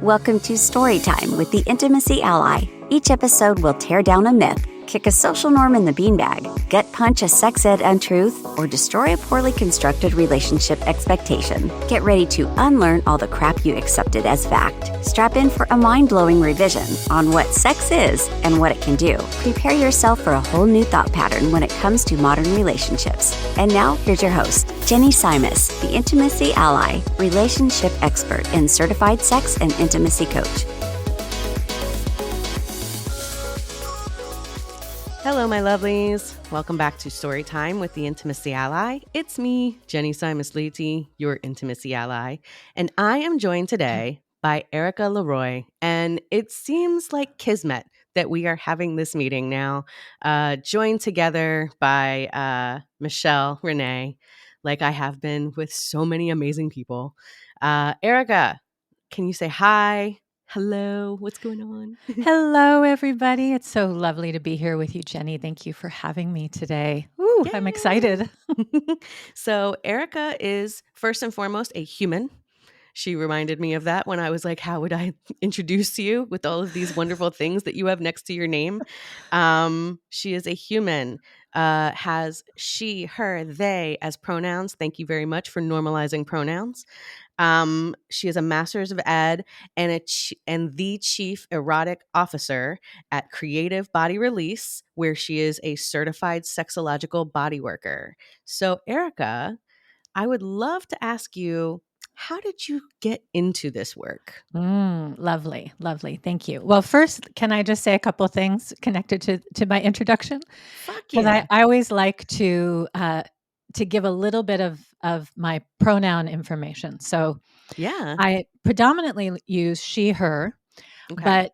Welcome to Storytime with the Intimacy Ally. Each episode will tear down a myth, kick a social norm in the beanbag, gut punch a sex ed untruth, or destroy a poorly constructed relationship expectation. Get ready to unlearn all the crap you accepted as fact. Strap in for a mind-blowing revision on what sex is and what it can do. Prepare yourself for a whole new thought pattern when it comes to modern relationships. And now, here's your host, Jenny Simus, the Intimacy Ally, relationship expert and certified sex and intimacy coach. Hello, my lovelies. Welcome back to Storytime with the Intimacy Ally. It's me, Jenny Simus-Leety, your Intimacy Ally, and I am joined today by Erica Leroye, and it seems like kismet that we are having this meeting now, joined together by Michelle Renee, like I have been with so many amazing people. Erica, can you say hi? Hello, what's going on? Hello, everybody. It's so lovely to be here with you, Jenny. Thank you for having me today. Ooh, I'm excited. So Erica is first and foremost a human. She reminded me of that when I was like, how would I introduce you with all of these wonderful things that you have next to your name? She is a human, has she, her, they as pronouns. Thank you very much for normalizing pronouns. She is a master's of ed and the chief erotic officer at Creative Body Release, where she is a certified sexological bodyworker. So Erica, I would love to ask you, how did you get into this work? Lovely, lovely. Thank you. Well, first, can I just say a couple of things connected to my introduction? Fuck Because yeah. I always like to give a little bit of my pronoun information. So Yeah. I predominantly use she, her, Okay. but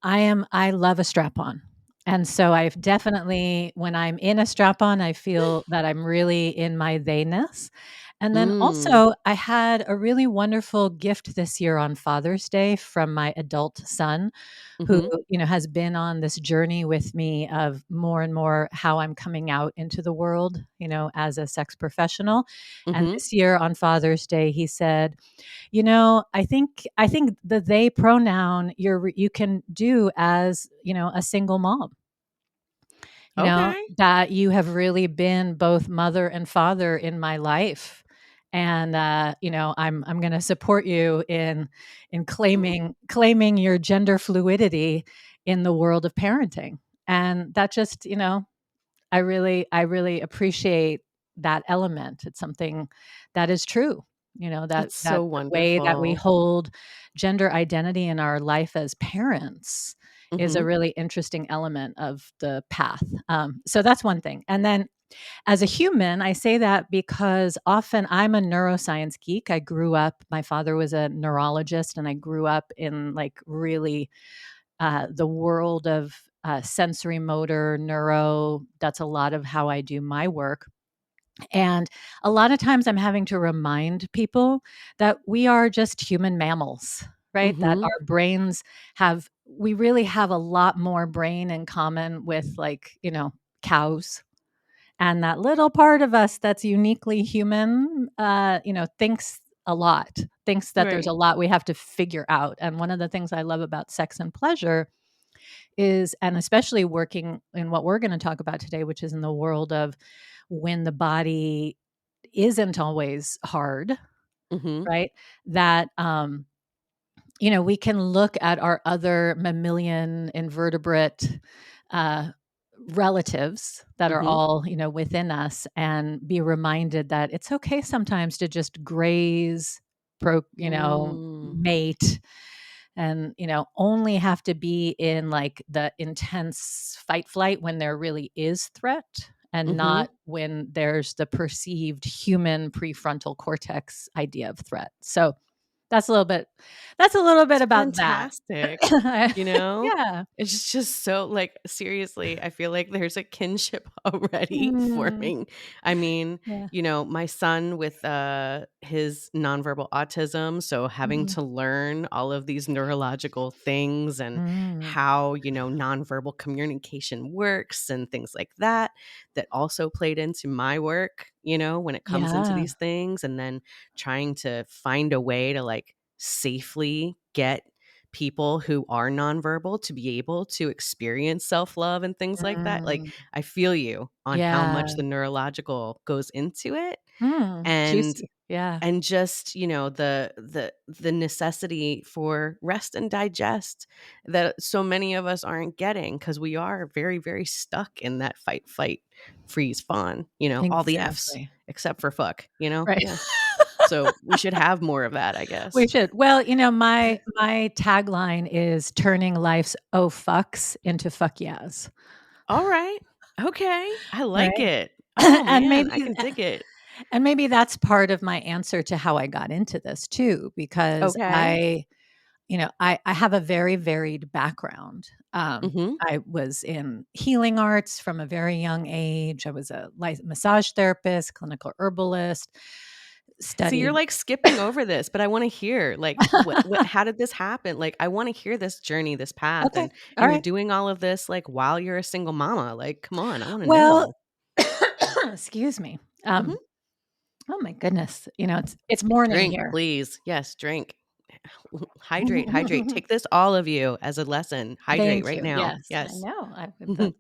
I love a strap-on. And so I've definitely, when I'm in a strap-on, I feel that I'm really in my they-ness. And then also, I had a really wonderful gift this year on Father's Day from my adult son, who, has been on this journey with me of more and more how I'm coming out into the world, as a sex professional. And this year on Father's Day, he said, I think the they pronoun you can do as, a single mom. That you have really been both mother and father in my life. And I'm going to support you in claiming your gender fluidity in the world of parenting. And that just, I really appreciate that element. It's something that is true. That's That so the way that we wonderful. hold gender identity in our life as parents is a really interesting element of the path. So that's one thing. And then as a human, I say that because often I'm a neuroscience geek. I grew up, my father was a neurologist, and I grew up in really the world of sensory motor neuro. That's a lot of how I do my work. And a lot of times I'm having to remind people that we are just human mammals, right? That our brains we really have a lot more brain in common with cows. And that little part of us that's uniquely human, thinks a lot, thinks that there's a lot we have to figure out. And one of the things I love about sex and pleasure is, and especially working in what we're going to talk about today, which is in the world of when the body isn't always hard, right? That, we can look at our other mammalian invertebrate relatives that are all, within us, and be reminded that it's okay sometimes to just graze, mate, and, only have to be in the intense fight flight when there really is threat, and not when there's the perceived human prefrontal cortex idea of threat. So that's a little bit about Fantastic. that. Yeah. It's just so seriously, I feel like there's a kinship already forming. I mean, Yeah. my son with his nonverbal autism, so having to learn all of these neurological things and how, nonverbal communication works and things like that also played into my work, when it comes into these things, and then trying to find a way to safely get people who are nonverbal to be able to experience self-love and things like that. Like, I feel you on how Yeah. much the neurological goes into it. And Juicy. Yeah. and just, the necessity for rest and digest that so many of us aren't getting, because we are very, very stuck in that fight, flight, freeze, fawn, all the F's Exactly. except for fuck, Right. Yeah. So we should have more of that, I We guess. should. Well, my tagline is turning life's "oh fucks" into "fuck yeahs." All right. Okay. I like Right? it. Oh And man, I can dig it. maybe that's part of my answer to how I got into this too, because Okay. I have a very varied background. Mm-hmm. I was in healing arts from a very young age. I was a massage therapist, clinical herbalist, So you're studied. like skipping over this, but I want to hear like how did this happen? Like, I want to hear this journey, this path, Okay. and All you're right. doing all of this like while you're a single mama. Like, come on, I want to Well, know. excuse me. Mhm. Oh my goodness. It's morning Drink, here. please. Yes, drink. Hydrate, hydrate. Take this, all of you, as a lesson. Hydrate Thank right you. now. Yes, I Yes. know.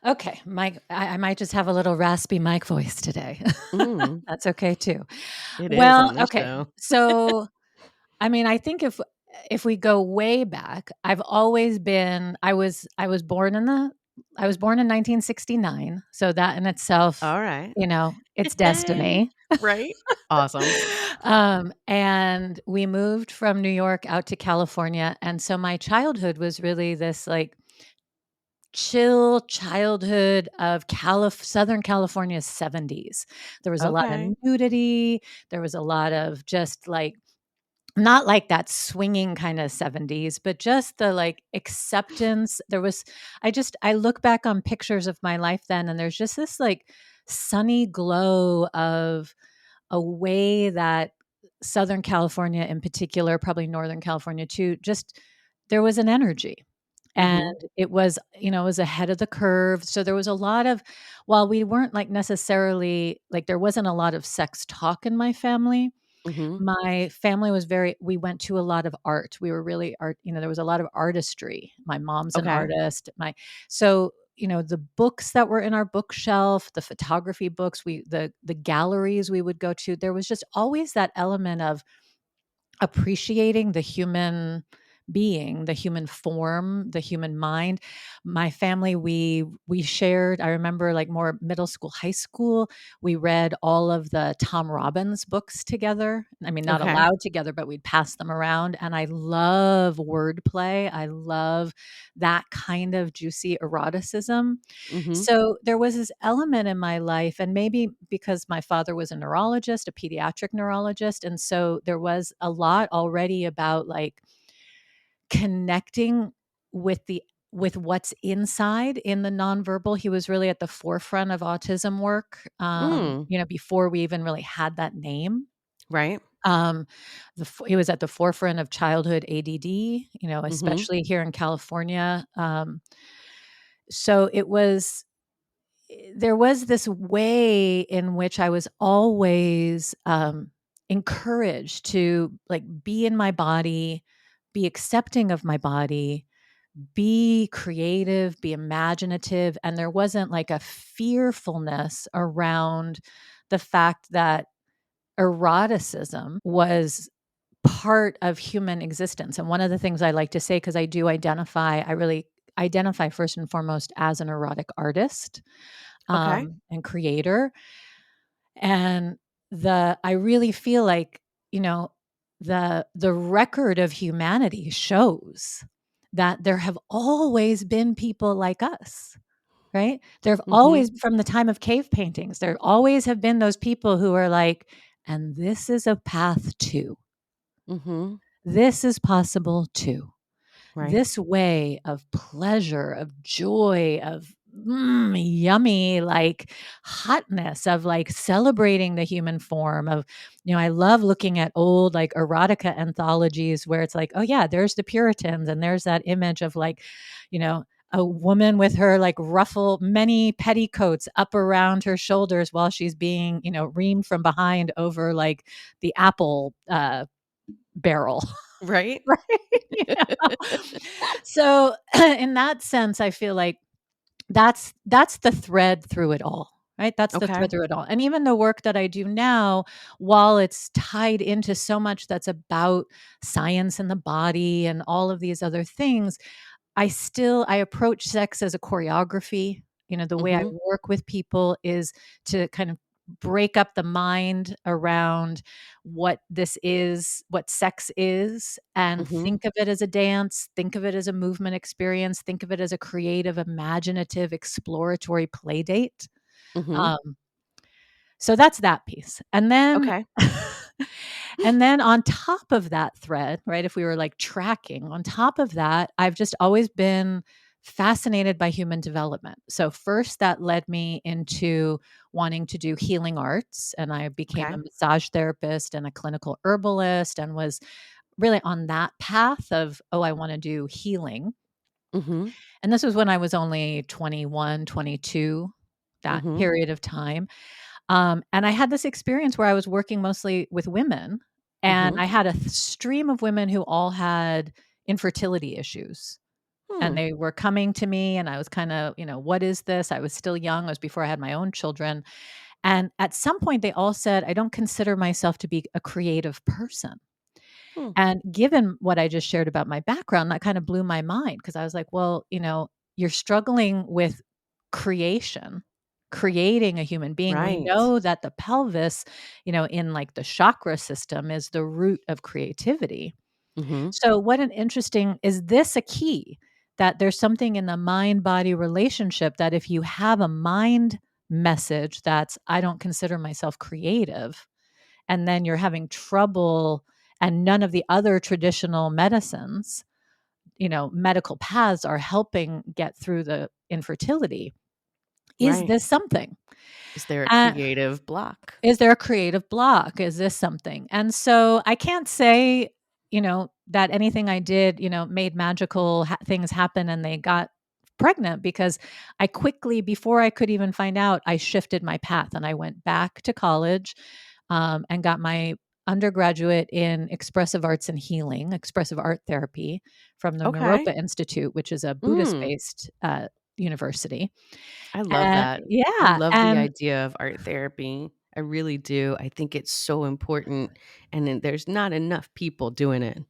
Okay. I might just have a little raspy mic voice today. Mm, That's okay too. it is Well, on this okay. show. So, I mean, I think if we go way back, I've always been. I was born in 1969, so that in itself, All right. it's destiny. Right? Awesome. And we moved from New York out to California, and so my childhood was really this like chill childhood of Southern California's 70s. There was a lot of Okay. nudity. There was a lot of just like not like that swinging kind of 70s, but just the like acceptance. I look back on pictures of my life then, and there's just this like sunny glow of a way that Southern California in particular, probably Northern California too, just there was an energy. And Mm-hmm. it was ahead of the curve. So there was a lot of, while we weren't like necessarily like, there wasn't a lot of sex talk in my family. Mm-hmm. My family was we went to a lot of art. We were really art, there was a lot of artistry. My mom's an Okay. artist. So, the books that were in our bookshelf, the photography books, the galleries we would go to, there was just always that element of appreciating the human being, the human form, the human mind. My family, we shared, I remember like more middle school, high school, we read all of the Tom Robbins books together. I mean, not Okay. aloud together, but we'd pass them around. And I love wordplay. I love that kind of juicy eroticism. Mm-hmm. So there was this element in my life, and maybe because my father was a neurologist, a pediatric neurologist. And so there was a lot already about like connecting with what's inside in the nonverbal. He was really at the forefront of autism work, Mm. before we even really had that name. Right. Um, he was at the forefront of childhood ADD, Mm-hmm. especially here in California. So there was this way in which I was always encouraged to like be in my body, be accepting of my body, be creative, be imaginative. And there wasn't like a fearfulness around the fact that eroticism was part of human existence. And one of the things I like to say, because I really identify first and foremost as an erotic artist, Okay. and creator. And I really feel like, you know, the record of humanity shows that there have always been people like us, right? There have Mm-hmm. always, from the time of cave paintings, there always have been those people who are like, and this is a path too. Mm-hmm. This is possible too. Right. This way of pleasure, of joy, of yummy, like hotness, of like celebrating the human form. I love looking at old like erotica anthologies where it's like, oh yeah, there's the Puritans, and there's that image of like, you know, a woman with her like many petticoats up around her shoulders while she's being, reamed from behind over like the apple barrel. Right? Right? So in that sense, I feel like that's the thread through it all, right? That's the Okay. thread through it all. And even the work that I do now, while it's tied into so much that's about science and the body and all of these other things, I approach sex as a choreography. The way I Mhm. work with people is to kind of break up the mind around what this is, what sex is, and Mhm. think of it as a dance, think of it as a movement experience, think of it as a creative, imaginative, exploratory play date. Mhm. Um, so that's that piece. And then Okay. and then on top of that thread, right, if we were like tracking, on top of that, I've just always been fascinated by human development. So first that led me into wanting to do healing arts, and I became Okay. a massage therapist and a clinical herbalist and was really on that path of, oh, I want to do healing. Mhm. And this was when I was only 21, 22, that Mhm. period of time. And I had this experience where I was working mostly with women, and Mhm. I had a stream of women who all had infertility issues. And Hmm. they were coming to me, and I was kind of, what is this? I was still young. It was before I had my own children. And at some point, they all said, I don't consider myself to be a creative person. Hmm. And given what I just shared about my background, that kind of blew my mind because I was like, well, you're struggling with creation, creating a human being. We Right. know that the pelvis, in like the chakra system is the root of creativity. Mhm. So, what an interesting is this a key that there's something in the mind body relationship that if you have a mind message that's, I don't consider myself creative, and then you're having trouble and none of the other traditional medicines, medical paths are helping get through the infertility. Is Right. this something? Is there a Uh, creative block? is there a creative block? Is this something? And so I can't say, that anything I did, made magical things happen and they got pregnant because I quickly, before I could even find out, I shifted my path and I went back to college and got my undergraduate in expressive arts and healing, expressive art therapy from the Okay. Naropa Institute, which is a Buddhist Mm. based university. I love that. I Yeah. love the And idea of art therapy. I really do. I think it's so important, and then there's not enough people doing it.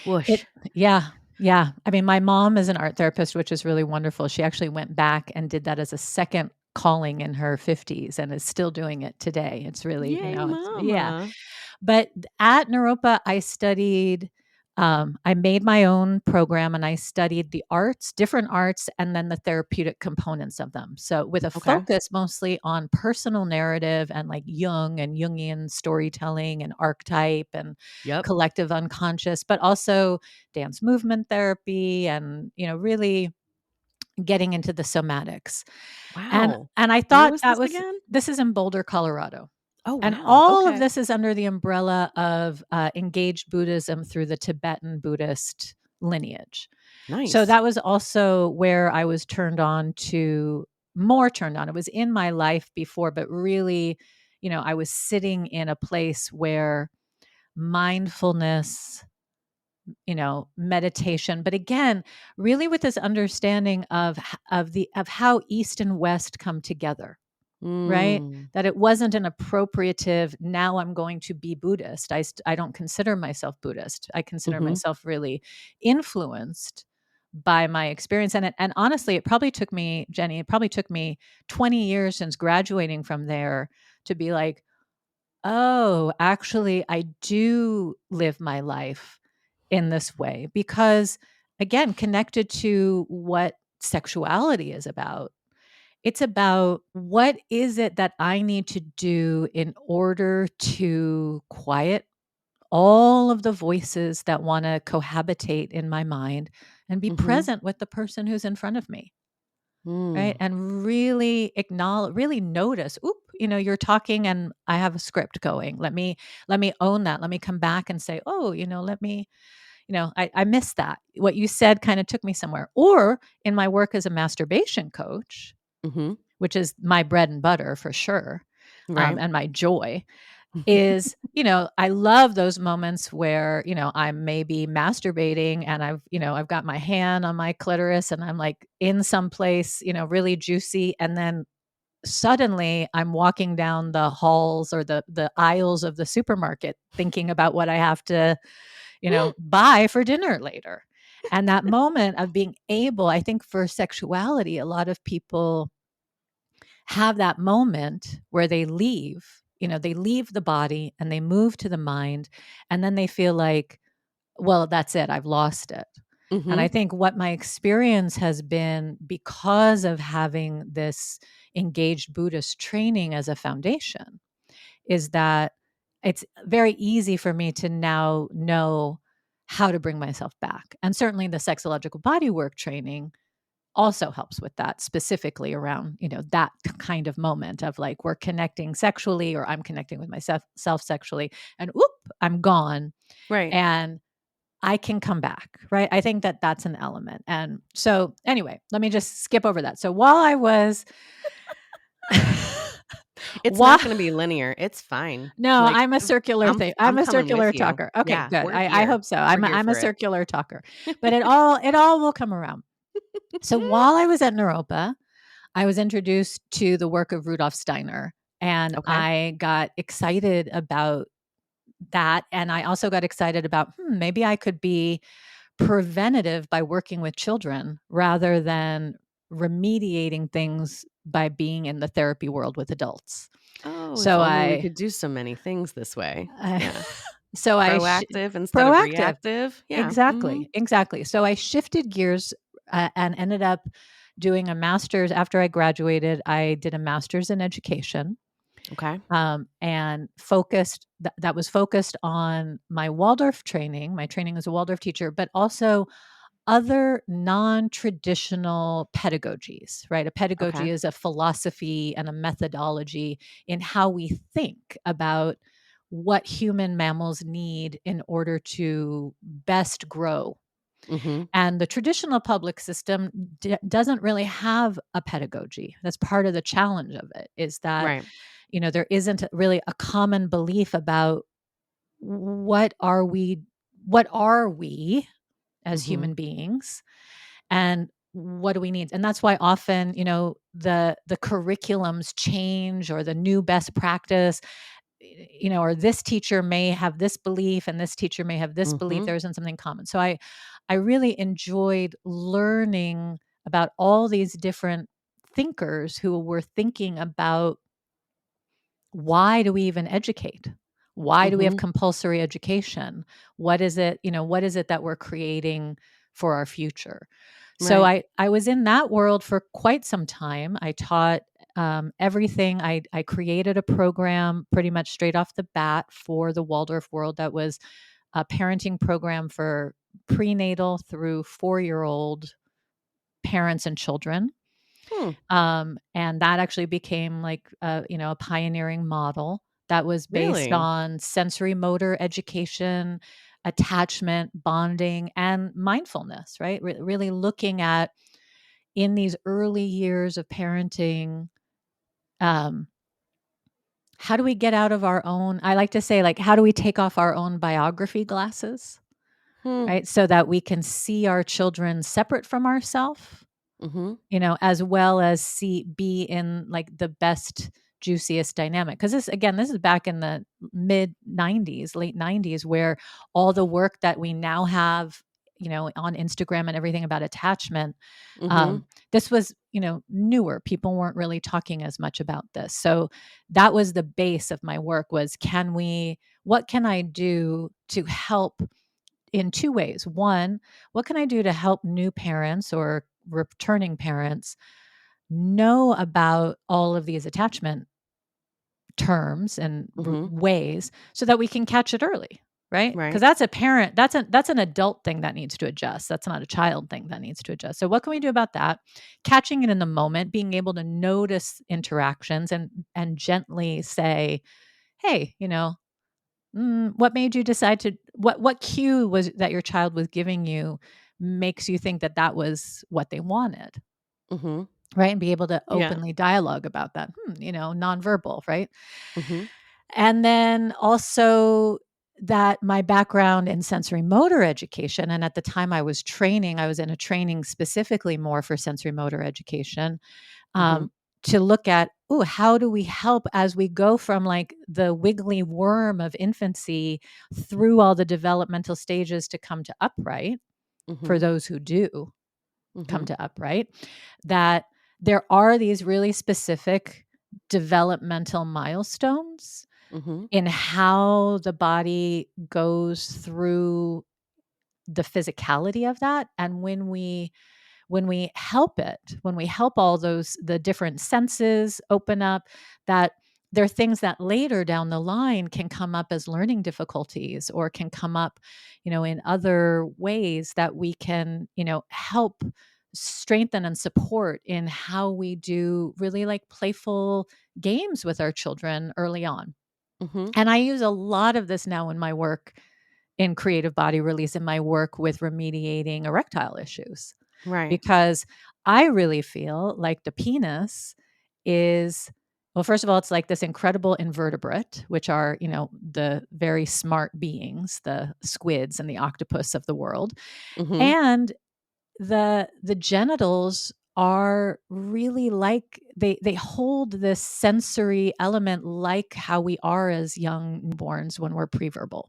Whoosh. it, yeah. Yeah. I mean, my mom is an art therapist, which is really wonderful. She actually went back and did that as a second calling in her 50s and is still doing it today. It's really, Yay, yeah. mama. But at Naropa, I made my own program and I studied the arts, different arts, and then the therapeutic components of them. So, with a Okay. focus mostly on personal narrative and like Jung and Jungian storytelling and archetype and Yep. collective unconscious, but also dance movement therapy and, really getting into the somatics. And Wow. I Where thought was this again? this is in Boulder, Colorado. Oh, And wow. all of Okay. this is under the umbrella of engaged Buddhism through the Tibetan Buddhist lineage. So Nice. that was also where I was more turned on. It was in my life before, but really, I was sitting in a place where mindfulness, meditation, but again, really with this understanding of how East and West come together, right? Mm. That it wasn't an appropriative, now I'm going to be Buddhist. I don't consider myself Buddhist. I consider Mhm. myself really influenced by my experience. And honestly, it probably took me, Jenny, it probably took me 20 years since graduating from there to be like, oh, actually, I do live my life in this way. Because again, connected to what sexuality is about, it's about what is it that I need to do in order to quiet all of the voices that want to cohabitate in my mind and be Mhm. present with the person who's in front of me, right? Mm. And really acknowledge, really notice, oop, you're talking and I have a script going. Let me own that. Let me come back and say, oh, let me, I missed that. What you said kind of took me somewhere. Or in my work as a masturbation coach, Mhm. which is my bread and butter for sure, Right. and my joy. is, I love those moments where, I'm maybe masturbating and I've got my hand on my clitoris and I'm like in some place, really juicy. And then suddenly I'm walking down the halls or the aisles of the supermarket thinking about what I have to, buy for dinner later. And that moment of being able, I think for sexuality, a lot of people have that moment where they leave the body and they move to the mind. And then they feel like, well, that's it. I've lost it. And I Mhm. think what my experience has been because of having this engaged Buddhist training as a foundation is that it's very easy for me to now know how to bring myself back. And certainly the sexological bodywork training also helps with that, specifically around, that kind of moment of like we're connecting sexually or I'm connecting with myself sexually and whoop, I'm gone. Right. And I can come back, right? I think that that's an element. And so anyway, let me just skip over that. So while I was It's while not gonna be linear. It's fine. No, Like, I'm a circular thing. I'm I'm a coming with circular you. talker. Okay, Yeah, good. we're I here. hope so. We're here I'm a for it. circular talker. But it all will come around. So while I was at Naropa, I was introduced to the work of Rudolf Steiner, and Okay. I got excited about that. And I also got excited about maybe I could be preventative by working with children rather than remediating things by being in the therapy world with adults. Oh, if So only we could do so many things this way. I Yeah. so I sh- Proactive instead of proactive. reactive. Yeah. Mhm. Exactly, exactly. So I shifted gears and ended up doing a master's. After I graduated, I did a master's in education, Okay. and that was focused on my Waldorf training, my training as a Waldorf teacher, but also other non-traditional pedagogies, right? A Okay. pedagogy is a philosophy and a methodology in how we think about what human mammals need in order to best grow. Mhm. And the traditional public system doesn't really have a pedagogy. That's part of the challenge of it, is that, Right. there isn't really a common belief about what are we what are we as Mhm. human beings, and what do we need. And that's why often, the curriculums change or the new best practice, or this teacher may have this belief and this teacher may have this belief. Mhm. There isn't something common. So I really enjoyed learning about all these different thinkers who were thinking about, why do we even educate? Why do we have Mhm. compulsory education? What is it that we're creating for our future? So Right. I was in that world for quite some time. I taught everything. I created a program pretty much straight off the bat for the Waldorf world that was a parenting program for prenatal through 4-year-old parents and children. Hmm. And that actually became like a pioneering model that was based Really? on sensory motor education, attachment, bonding, and mindfulness, right? Really looking at, in these early years of parenting, um, how do we get out of our own, I like to say, like, how do we take off our own biography glasses, Hmm. right? So that we can see our children separate from ourselves, Mhm. as well as be in like the best, juiciest dynamic. Because this is back in the mid 90s, late 90s, where all the work that we now have, on Instagram and everything about attachment, Mhm. this was, newer. People weren't really talking as much about this. So that was the base of my work, was what can I do to help in two ways? One, what can I do to help new parents or returning parents know about all of these attachment terms and Mhm. ways, so that we can catch it early, right? Because Right. that's a parent, that's an adult thing that needs to adjust. That's not a child thing that needs to adjust. So what can we do about that? Catching it in the moment, being able to notice interactions and gently say, hey, what made you decide to, what cue was that your child was giving you makes you think that that was what they wanted, Mhm. right? And be able to Yeah. openly dialogue about that, nonverbal, right? Mhm. And then also that my background in sensory motor education, and at the time I was training, I was in a training specifically more for sensory motor education, Mhm. to look at, oh, how do we help as we go from like the wiggly worm of infancy through all the developmental stages to come to upright for Mhm. those who do come Mhm. to upright, that there are these really specific developmental milestones Mhm. in how the body goes through the physicality of that. And when we help it, when we help all those the different senses open up, that there are things that later down the line can come up as learning difficulties or can come up, in other ways that we can, help strengthen and support in how we do really like playful games with our children early on. Mhm. And I use a lot of this now in my work in creative body release, in my work with remediating erectile issues, Right. because I really feel like the penis is, well, first of all, it's like this incredible invertebrate, which are, the very smart beings, the squids and the octopus of the world. Mhm. And the genitals are really like they hold this sensory element like how we are as young newborns when we're preverbal,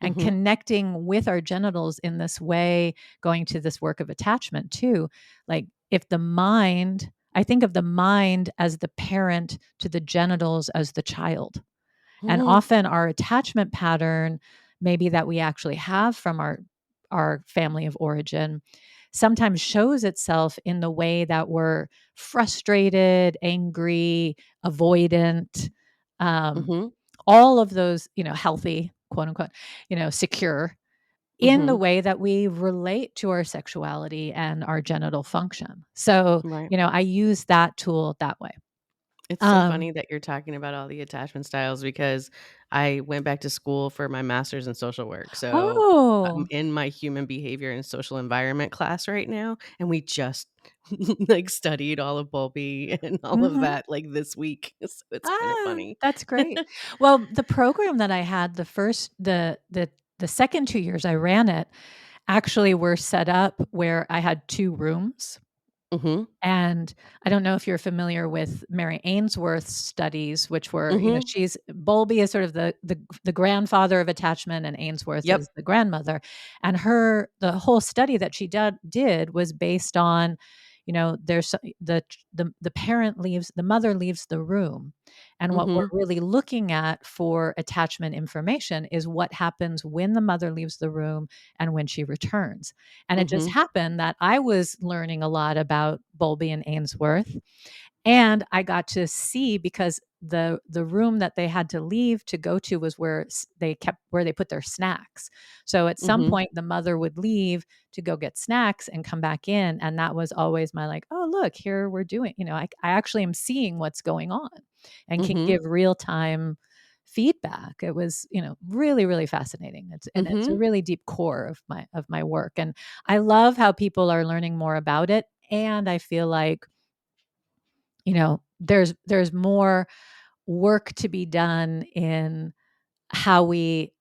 and Mhm. connecting with our genitals in this way, going to this work of attachment too. Like if the mind, I think of the mind as the parent to the genitals as the child. And Mhm. often our attachment pattern, maybe that we actually have from our family of origin, sometimes shows itself in the way that we're frustrated, angry, avoidant, um, Mhm. all of those, healthy, quote unquote, secure, in the Mhm. way that we relate to our sexuality and our genital function. So, Right. I use that tool that way. It's so Um, funny that you're talking about all the attachment styles because I went back to school for my master's in social work. So I'm oh, in my human behavior and social environment class right now, and we just like studied all of Bowlby and all of mhm. that like this week. So it's kind of funny. That's great. Well, the program that I had, the second 2 years I ran it, actually were set up where I had 2 rooms. Mhm. And I don't know if you're familiar with Mary Ainsworth's studies, which were, Mhm. she's Bowlby is sort of the grandfather of attachment, and Ainsworth Yep. is the grandmother. And the whole study that she did was based on, there's the parent leaves, the mother leaves the room. And what we're Mhm. really looking at for attachment information is what happens when the mother leaves the room and when she returns. And it just Mhm. happened that I was learning a lot about Bowlby and Ainsworth, and I got to see, because the room that they had to leave to go to was where they put their snacks. So at some Mhm. point the mother would leave to go get snacks and come back in, and that was always my like, oh look, here we're doing, I actually am seeing what's going on and can Mhm. give real time feedback. It was, really, really fascinating. It's a Mhm. really deep core of my work. And I love how people are learning more about it. And I feel like, there's more work to be done in how we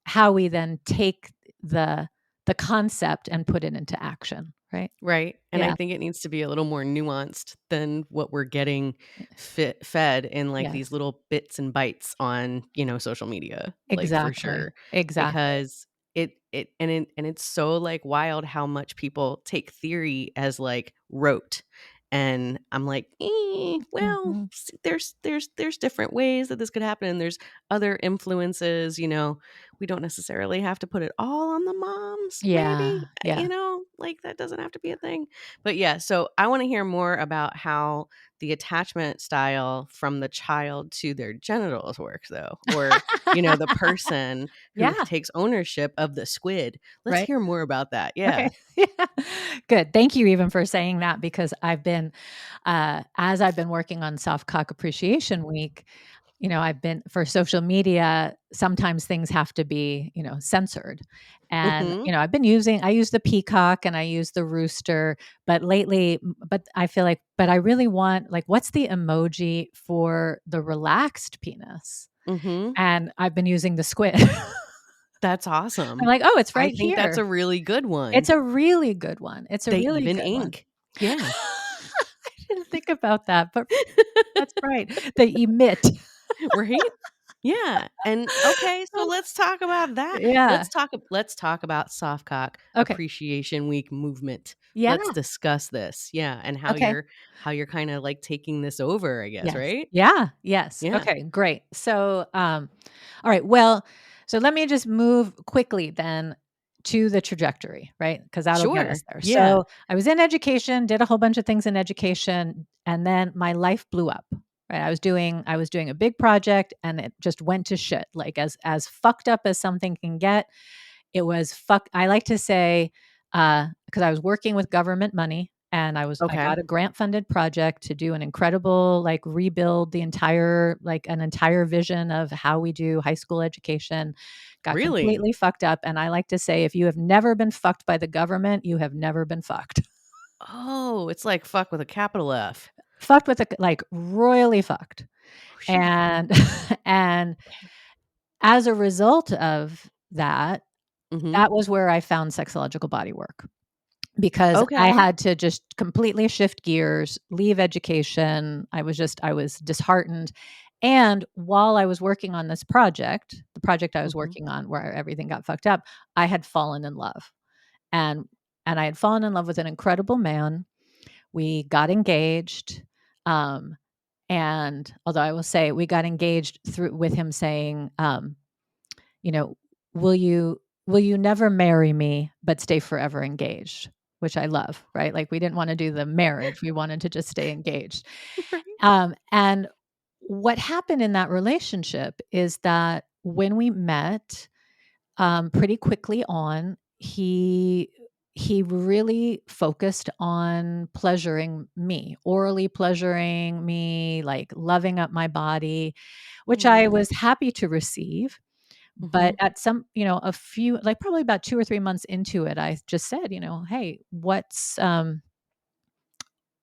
then take the concept and put it into action, right? Right, and I Yeah. think it needs to be a little more nuanced than what we're getting fed in, like, these Yes. little bits and bytes on, social media, like, for Exactly. sure, Exactly. because it's so, like, wild how much people take theory as, like, rote, and I'm like, well, Mhm. there's different ways that this could happen, and there's other influences, we don't necessarily have to put it all on the moms, maybe, Yeah. Yeah. like that doesn't have to be a thing. But yeah, so I want to hear more about how the attachment style from the child to their genitals works though, or the person who Yeah. takes ownership of the squid. Let's Right. hear more about that. Yeah. Okay. Yeah. Good. Thank you even for saying that, because as I've been working on Soft Cock Appreciation Week, I've been for social media, sometimes things have to be, censored. And, Mhm. I use the peacock and I use the rooster, but lately, but I feel like, but I really want, like, what's the emoji for the relaxed penis? Mm-hmm. And I've been using the squid. That's I'm awesome. like, oh, it's I right think that's here. a really good one. It's a really good one. It's a They really even good one. ink. Yeah. I didn't think about that, but that's right. They emit. Right? Yeah. And okay, so let's talk about that. Yeah. Let's talk about Soft Cock Okay. Appreciation Week movement. Yeah. Let's discuss this. Yeah, and Okay. how you're kind of like taking this over, I guess, Yes. right? Yeah. Yes. Yeah. Okay. Great. So, all right. Well, so let me just move quickly then to the trajectory, right? Because that'll get us Sure. there. Yeah. So I was in education, did a whole bunch of things in education, and then my life blew up. Right. I was doing a big project and it just went to shit. Like as fucked up as something can get, it was I like to say, because I was working with government money and I Okay. got a grant funded project to do an incredible, like rebuild an entire vision of how we do high school education. Got Really? completely fucked up. And I like to say, if you have never been fucked by the government, you have never been fucked. Oh, it's like fuck with a capital F. Fucked with like royally fucked. Oh, shit. And, and as a result of that, Mm-hmm. that was where I found sexological body work. Because I Okay. had to just completely shift gears, leave education. I was disheartened. And while I was working on this project, the project I was Mm-hmm. working on where everything got fucked up, I had fallen in love. And I had fallen in love with an incredible man. We got engaged. Um, and although I will say we got engaged through with him saying, you know, will you never marry me but stay forever engaged? Which I love, right? Like we didn't want to do the marriage. We wanted to just stay engaged. Right. And what happened in that relationship is that when we met, pretty quickly on, he really focused on pleasuring me, orally pleasuring me, like loving up my body, which I Mm. was happy to receive. Mm-hmm. But at some, a few, like probably about 2 or 3 months into it, I just said, "Hey,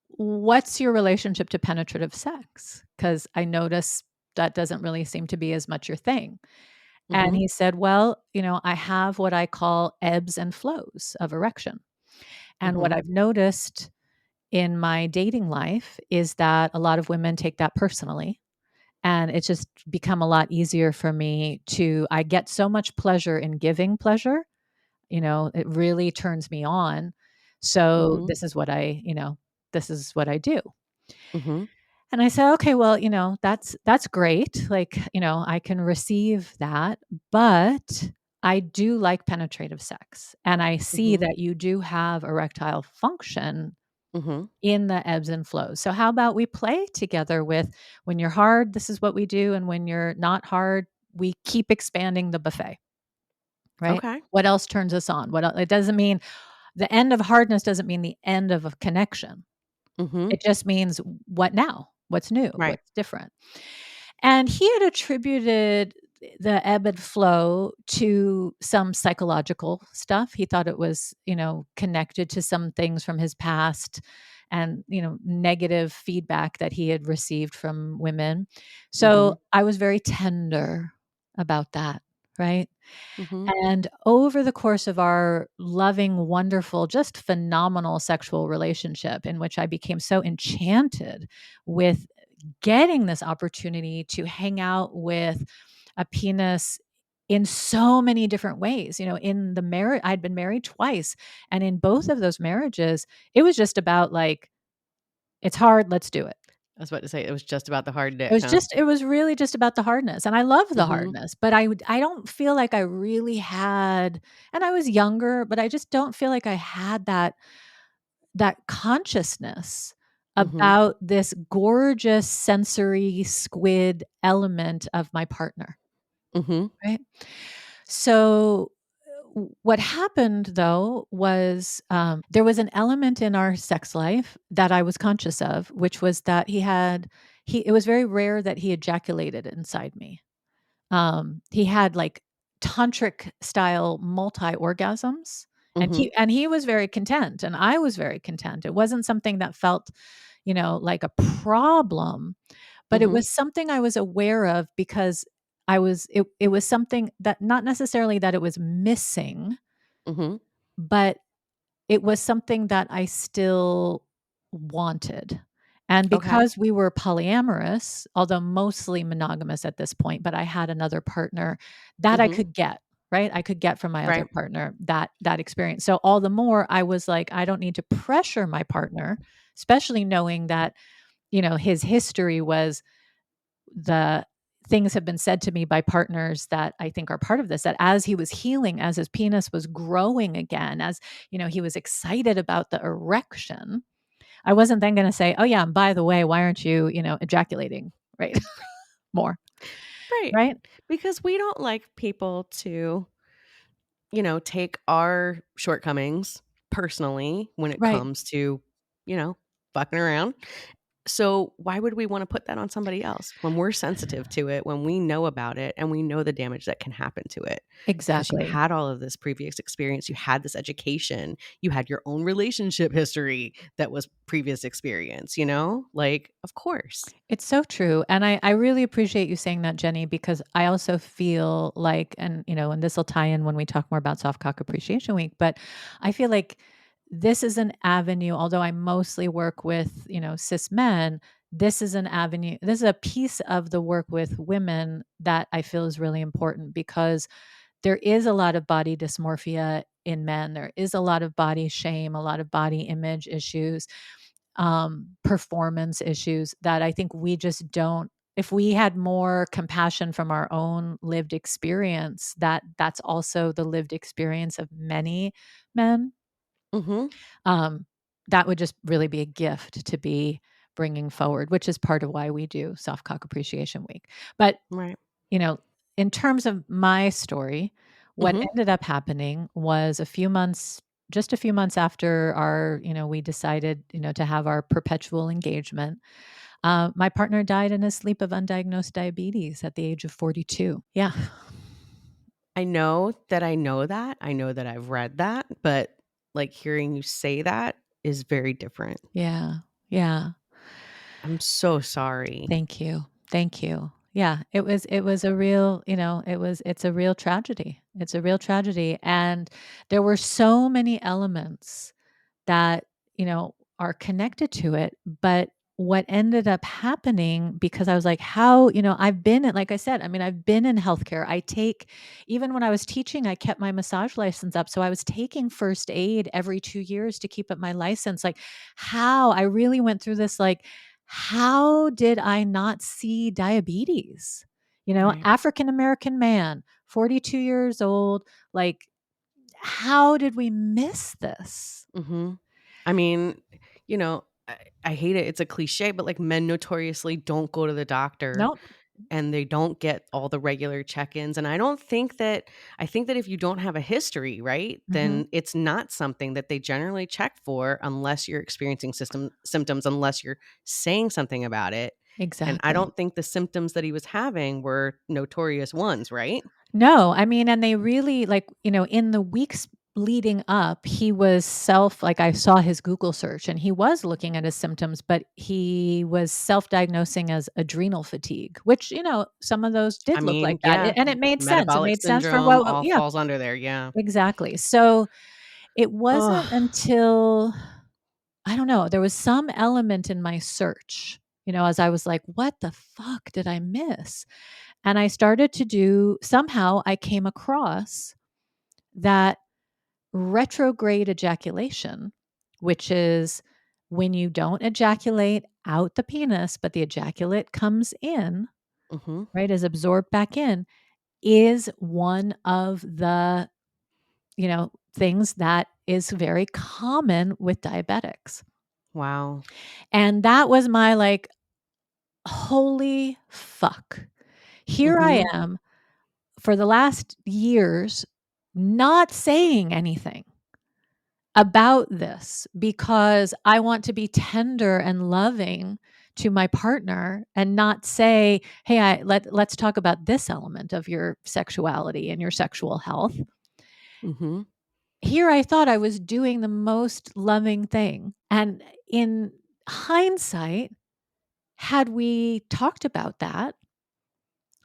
what's your relationship to penetrative sex? Because I notice that doesn't really seem to be as much your thing." And Mm-hmm. he said, "Well, I have what I call ebbs and flows of erection. And what Mm-hmm. I've noticed in my dating life is that a lot of women take that personally. And it's just become a lot easier for me I get so much pleasure in giving pleasure. It really turns me on. So Mm-hmm. this is what I do." Mm-hmm. And I said, "Okay, well, that's great. Like, I can receive that, but I do like penetrative sex. And I see Mm-hmm. that you do have erectile function Mm-hmm. in the ebbs and flows. So how about we play together with when you're hard, this is what we do. And when you're not hard, we keep expanding the buffet, right? Okay. What else turns us on? It doesn't mean the end of hardness doesn't mean the end of a connection. Mm-hmm. It just means what now? What's new? Right. What's different?" And he had attributed the ebb and flow to some psychological stuff. He thought it was, connected to some things from his past and, negative feedback that he had received from women. Mm-hmm. So I was very tender about that. Right. Mm-hmm. And over the course of our loving, wonderful, just phenomenal sexual relationship, in which I became so enchanted with getting this opportunity to hang out with a penis in so many different ways. In the marriage, I'd been married twice. And in both of those marriages, it was just about like, it's hard, let's do it. I was about to say it was just about the hard dick, huh? It was really just about the hardness. And I love the Mm-hmm. hardness, but I don't feel like I really had, and I was younger, but I just don't feel like I had that consciousness Mm-hmm. about this gorgeous sensory squid element of my partner, Mm-hmm. right? So what happened though was there was an element in our sex life that I was conscious of, which was that it was very rare that he ejaculated inside me. He had like tantric style multi orgasms, and Mm-hmm. he was very content, and I was very content. It wasn't something that felt, like a problem, but it Mm-hmm. was something I was aware of because it was something that, not necessarily that it was missing, Mhm. but it was something that I still wanted. And Okay. because we were polyamorous, although mostly monogamous at this point, but I had another partner that I Mhm. could get, right? I could get from my other Right. partner that experience. So all the more I was like, I don't need to pressure my partner, especially knowing that, his history was, the things have been said to me by partners that I think are part of this, that as he was healing, as his penis was growing again, as he was excited about the erection, I wasn't then going to say, oh yeah, and by the way, why aren't you, ejaculating, right? More, Right. right? Because we don't like people to, take our shortcomings personally when it Right. comes to, you know, fucking around. So why would we want to put that on somebody else when we're sensitive to it, when we know about it and we know the damage that can happen to it? Because you Exactly. had all of this previous experience, you had this education, you had your own relationship history that was previous experience, Like, of course. It's so true. And I really appreciate you saying that, Jenny, because I also feel like, and this will tie in when we talk more about Soft Cock Appreciation Week, but I feel like this is an avenue, although I mostly work with, cis men, this is an avenue, this is a piece of the work with women that I feel is really important, because there is a lot of body dysmorphia in men. There is a lot of body shame, a lot of body image issues, performance issues that I think we just don't. If we had more compassion from our own lived experience, that's also the lived experience of many men, Mm-hmm. um, that would just really be a gift to be bringing forward, which is part of why we do Soft Cock Appreciation Week. But Right. you know, in terms of my story, what Mm-hmm. ended up happening was just a few months after we decided, to have our perpetual engagement. My partner died in his sleep of undiagnosed diabetes at the age of 42. Yeah. I know that I know that. I know that I've read that, but like hearing you say that is very different. Yeah. Yeah. I'm so sorry. Thank you. Thank you. Yeah, it was a real, it's a real tragedy. It's a real tragedy. And there were so many elements that, are connected to it. But what ended up happening, because I was like, how, I've been in, like I said, I mean, I've been in healthcare. Even when I was teaching, I kept my massage license up. So I was taking first aid every 2 years to keep up my license. Like, how I really went through this, like, how did I not see diabetes? Right. African American man, 42 years old, like, how did we miss this? Mm-hmm. I mean, I hate it. It's a cliche, but like men notoriously don't go to the doctor Nope. and they don't get all the regular check-ins. And I think that if you don't have a history, right, Mhm. then it's not something that they generally check for unless you're experiencing symptoms, unless you're saying something about it. And I Exactly. don't think the symptoms that he was having were notorious ones, right? No, I mean, and they really, like, in the weeks leading up, he was like, I saw his Google search and he was looking at his symptoms, but he was self-diagnosing as adrenal fatigue, which, some of those I did look like mean, that. yeah, And it made sense. It metabolic made sense for syndrome what, all yeah, falls under there. Yeah. exactly. So it Oh, wasn't until, I don't know, there was some element in my search, as I was like, what the fuck did I miss? And I started to somehow I came across that retrograde ejaculation, which is when you don't ejaculate out the penis, but the ejaculate comes in, hmm. right, is absorbed back in, is one of the, things that is very common with diabetics. Wow. And that was my, like, holy fuck. Here I Hmm. am for the last years not saying anything about this because I want to be tender and loving to my partner and not say, "Hey, let's talk about this element of your sexuality and your sexual health." Hmm. Here I thought I was doing the most loving thing. And in hindsight, had we talked about that,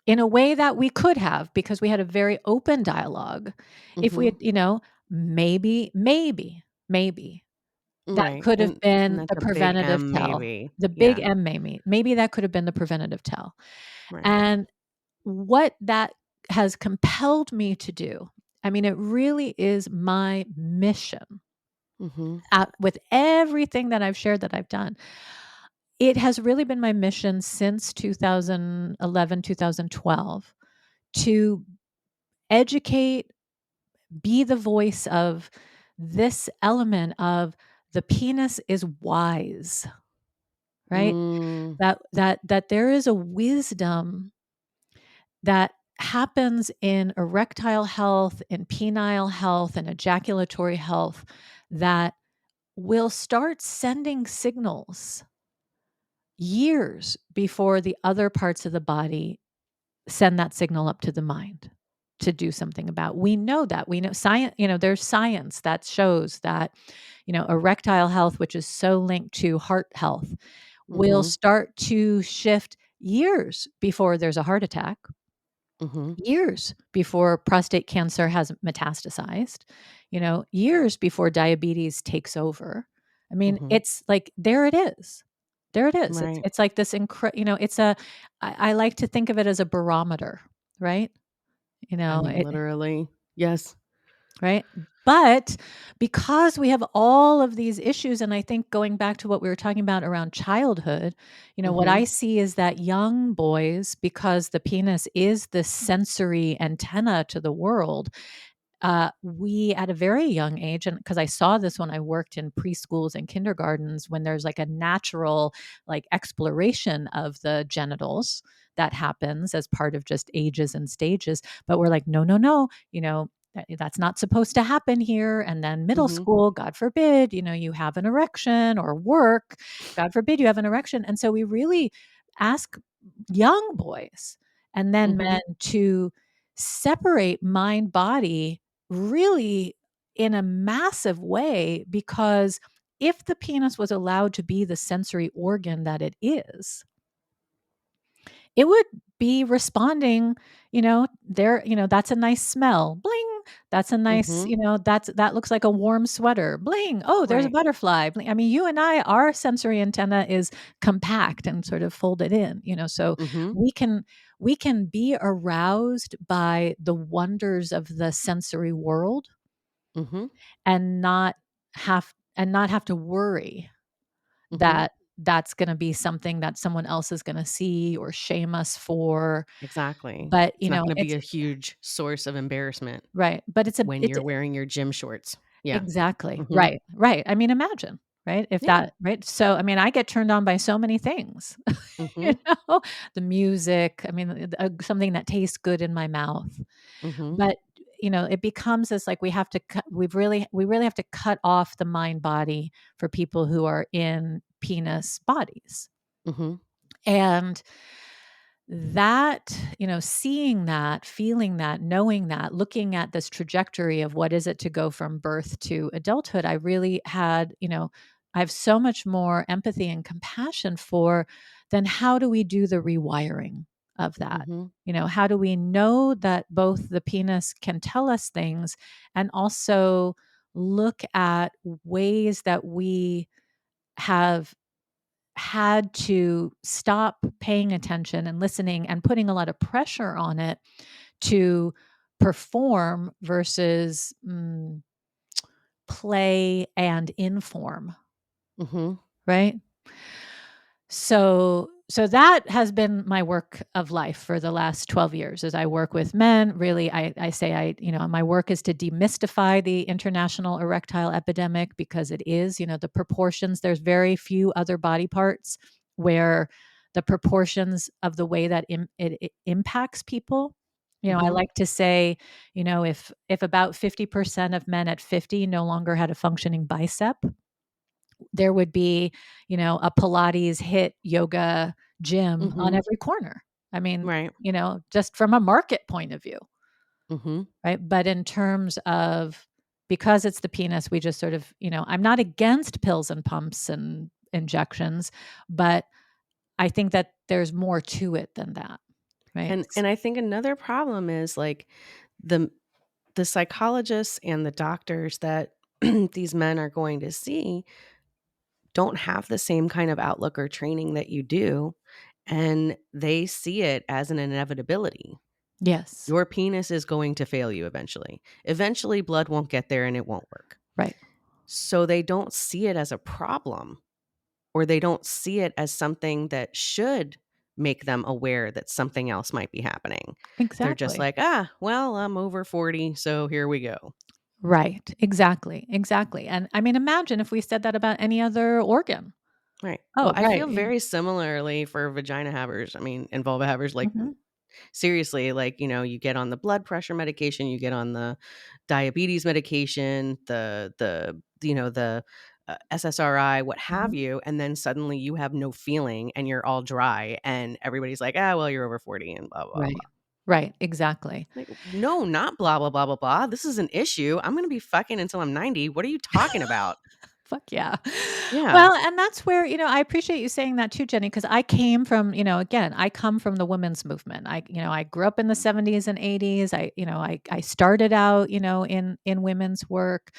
in a way that we could have, because we had a very open dialogue. If we Mhm. had, maybe that Right, could have and been that's the a big preventative M tell. maybe. The big Yeah, M, maybe that could have been the preventative tell. right. And what that has compelled me to do, I mean, it really is my mission, Mhm. with everything that I've shared that I've done. It has really been my mission since 2011, 2012 to educate, be the voice of this element of the penis is wise, right? Mm. That there is a wisdom that happens in erectile health, in penile health, and ejaculatory health that will start sending signals years before the other parts of the body send that signal up to the mind to do something about. We know that. We know science, there's science that shows that, erectile health, which is so linked to heart health, will Mhm. start to shift years before there's a heart attack, Mhm. years before prostate cancer has metastasized, years before diabetes takes over. I mean, Mhm. it's like there it is. There it is. It's Right. it's like this it's I like to think of it as a barometer, right? I mean, It literally. Yes. right? But because we have all of these issues, and I think going back to what we were talking about around childhood, what I Mhm. see is that young boys, because the penis is the sensory antenna to the world, we at a very young age, and because I saw this when I worked in preschools and kindergartens, when there's like a natural like exploration of the genitals that happens as part of just ages and stages, but we're like, no, no, no, that's not supposed to happen here. And then middle Mhm. school, God forbid, you have an erection, or work, God forbid you have an erection. And so we really ask young boys and then Mhm. men to separate mind body really in a massive way, because if the penis was allowed to be the sensory organ that it is, it would be responding, that's a nice smell. Bling. That's a nice, Mhm. that looks like a warm sweater. Bling. Oh, there's a Right. butterfly. Bling. I mean, you and I, our sensory antenna is compact and sort of folded in, so Mhm. we can be aroused by the wonders of the sensory world Mhm. and not have to worry Mhm. that that's going to be something that someone else is going to see or shame us for. Exactly. But It's not gonna be it's a huge source of embarrassment right, but when you're wearing your gym shorts. Yeah. exactly Mhm. right. I mean, imagine, right, if Yeah. that, right. So I mean, I get turned on by so many things. you Mhm. know the music, I mean, something that tastes good in my mouth. Mhm. But it becomes this, like, we really have to cut off the mind body for people who are in penis bodies. Mhm. And that, seeing that, feeling that, knowing that, looking at this trajectory of what is it to go from birth to adulthood, I really had, I have so much more empathy and compassion for, then how do we do the rewiring of that? Mhm. How do we know that both the penis can tell us things, and also look at ways that we have had to stop paying attention and listening and putting a lot of pressure on it to perform versus play and inform, Mhm. right? So that has been my work of life for the last 12 years. As I work with men, really, I say, my work is to demystify the international erectile epidemic, because it is, the proportions, there's very few other body parts where the proportions of the way that it impacts people. I Mhm. like to say, if about 50% of men at 50 no longer had a functioning bicep, there would be, a Pilates hit yoga gym on Mhm. every corner. I mean, Right. just from a market point of view, Mhm. right? But in terms of, because it's the penis, we just sort of, I'm not against pills and pumps and injections, but I think that there's more to it than that. Right. And I think another problem is like the the psychologists and the doctors that these men are going to see don't have the same kind of outlook or training that you do, and they see it as an inevitability. Yes. Your penis is going to fail you eventually. Eventually, blood won't get there and it won't work. Right. So they don't see it as a problem, or they don't see it as something that should make them aware that something else might be happening. They're just Exactly. like, well, I'm over 40, so here we go. Right. Exactly. Exactly. And I mean, imagine if we said that about any other organ. Right. Well, Oh, I right. feel very similarly for vagina havers. I mean, and vulva havers, like Mhm. seriously, like, you get on the blood pressure medication, you get on the diabetes medication, the SSRI, what have Mhm. you, and then suddenly you have no feeling and you're all dry and everybody's like, well, you're over 40 and blah, blah, blah. Right. Right. Exactly. Like, no, not blah, blah, blah, blah, blah. This is an issue. I'm going to be fucking until I'm 90. What are you talking about? Fuck yeah. Yeah. Well, and that's where, I appreciate you saying that too, Jenny, because I came from, again, I come from the women's movement. I grew up in the 70s and 80s. I started out, in women's work.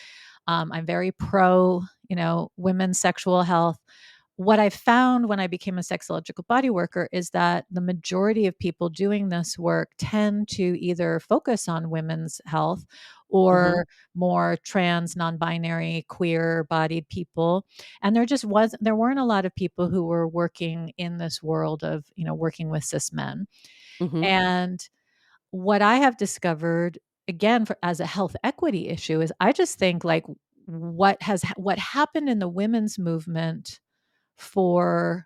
I'm very pro, women's sexual health. What I found when I became a sexological body worker is that the majority of people doing this work tend to either focus on women's health Mm-hmm. or more trans, non-binary, queer-bodied people. And there weren't a lot of people who were working in this world of, working with cis men. Mm-hmm. And what I have discovered, again, as a health equity issue, is I just think like what happened in the women's movement for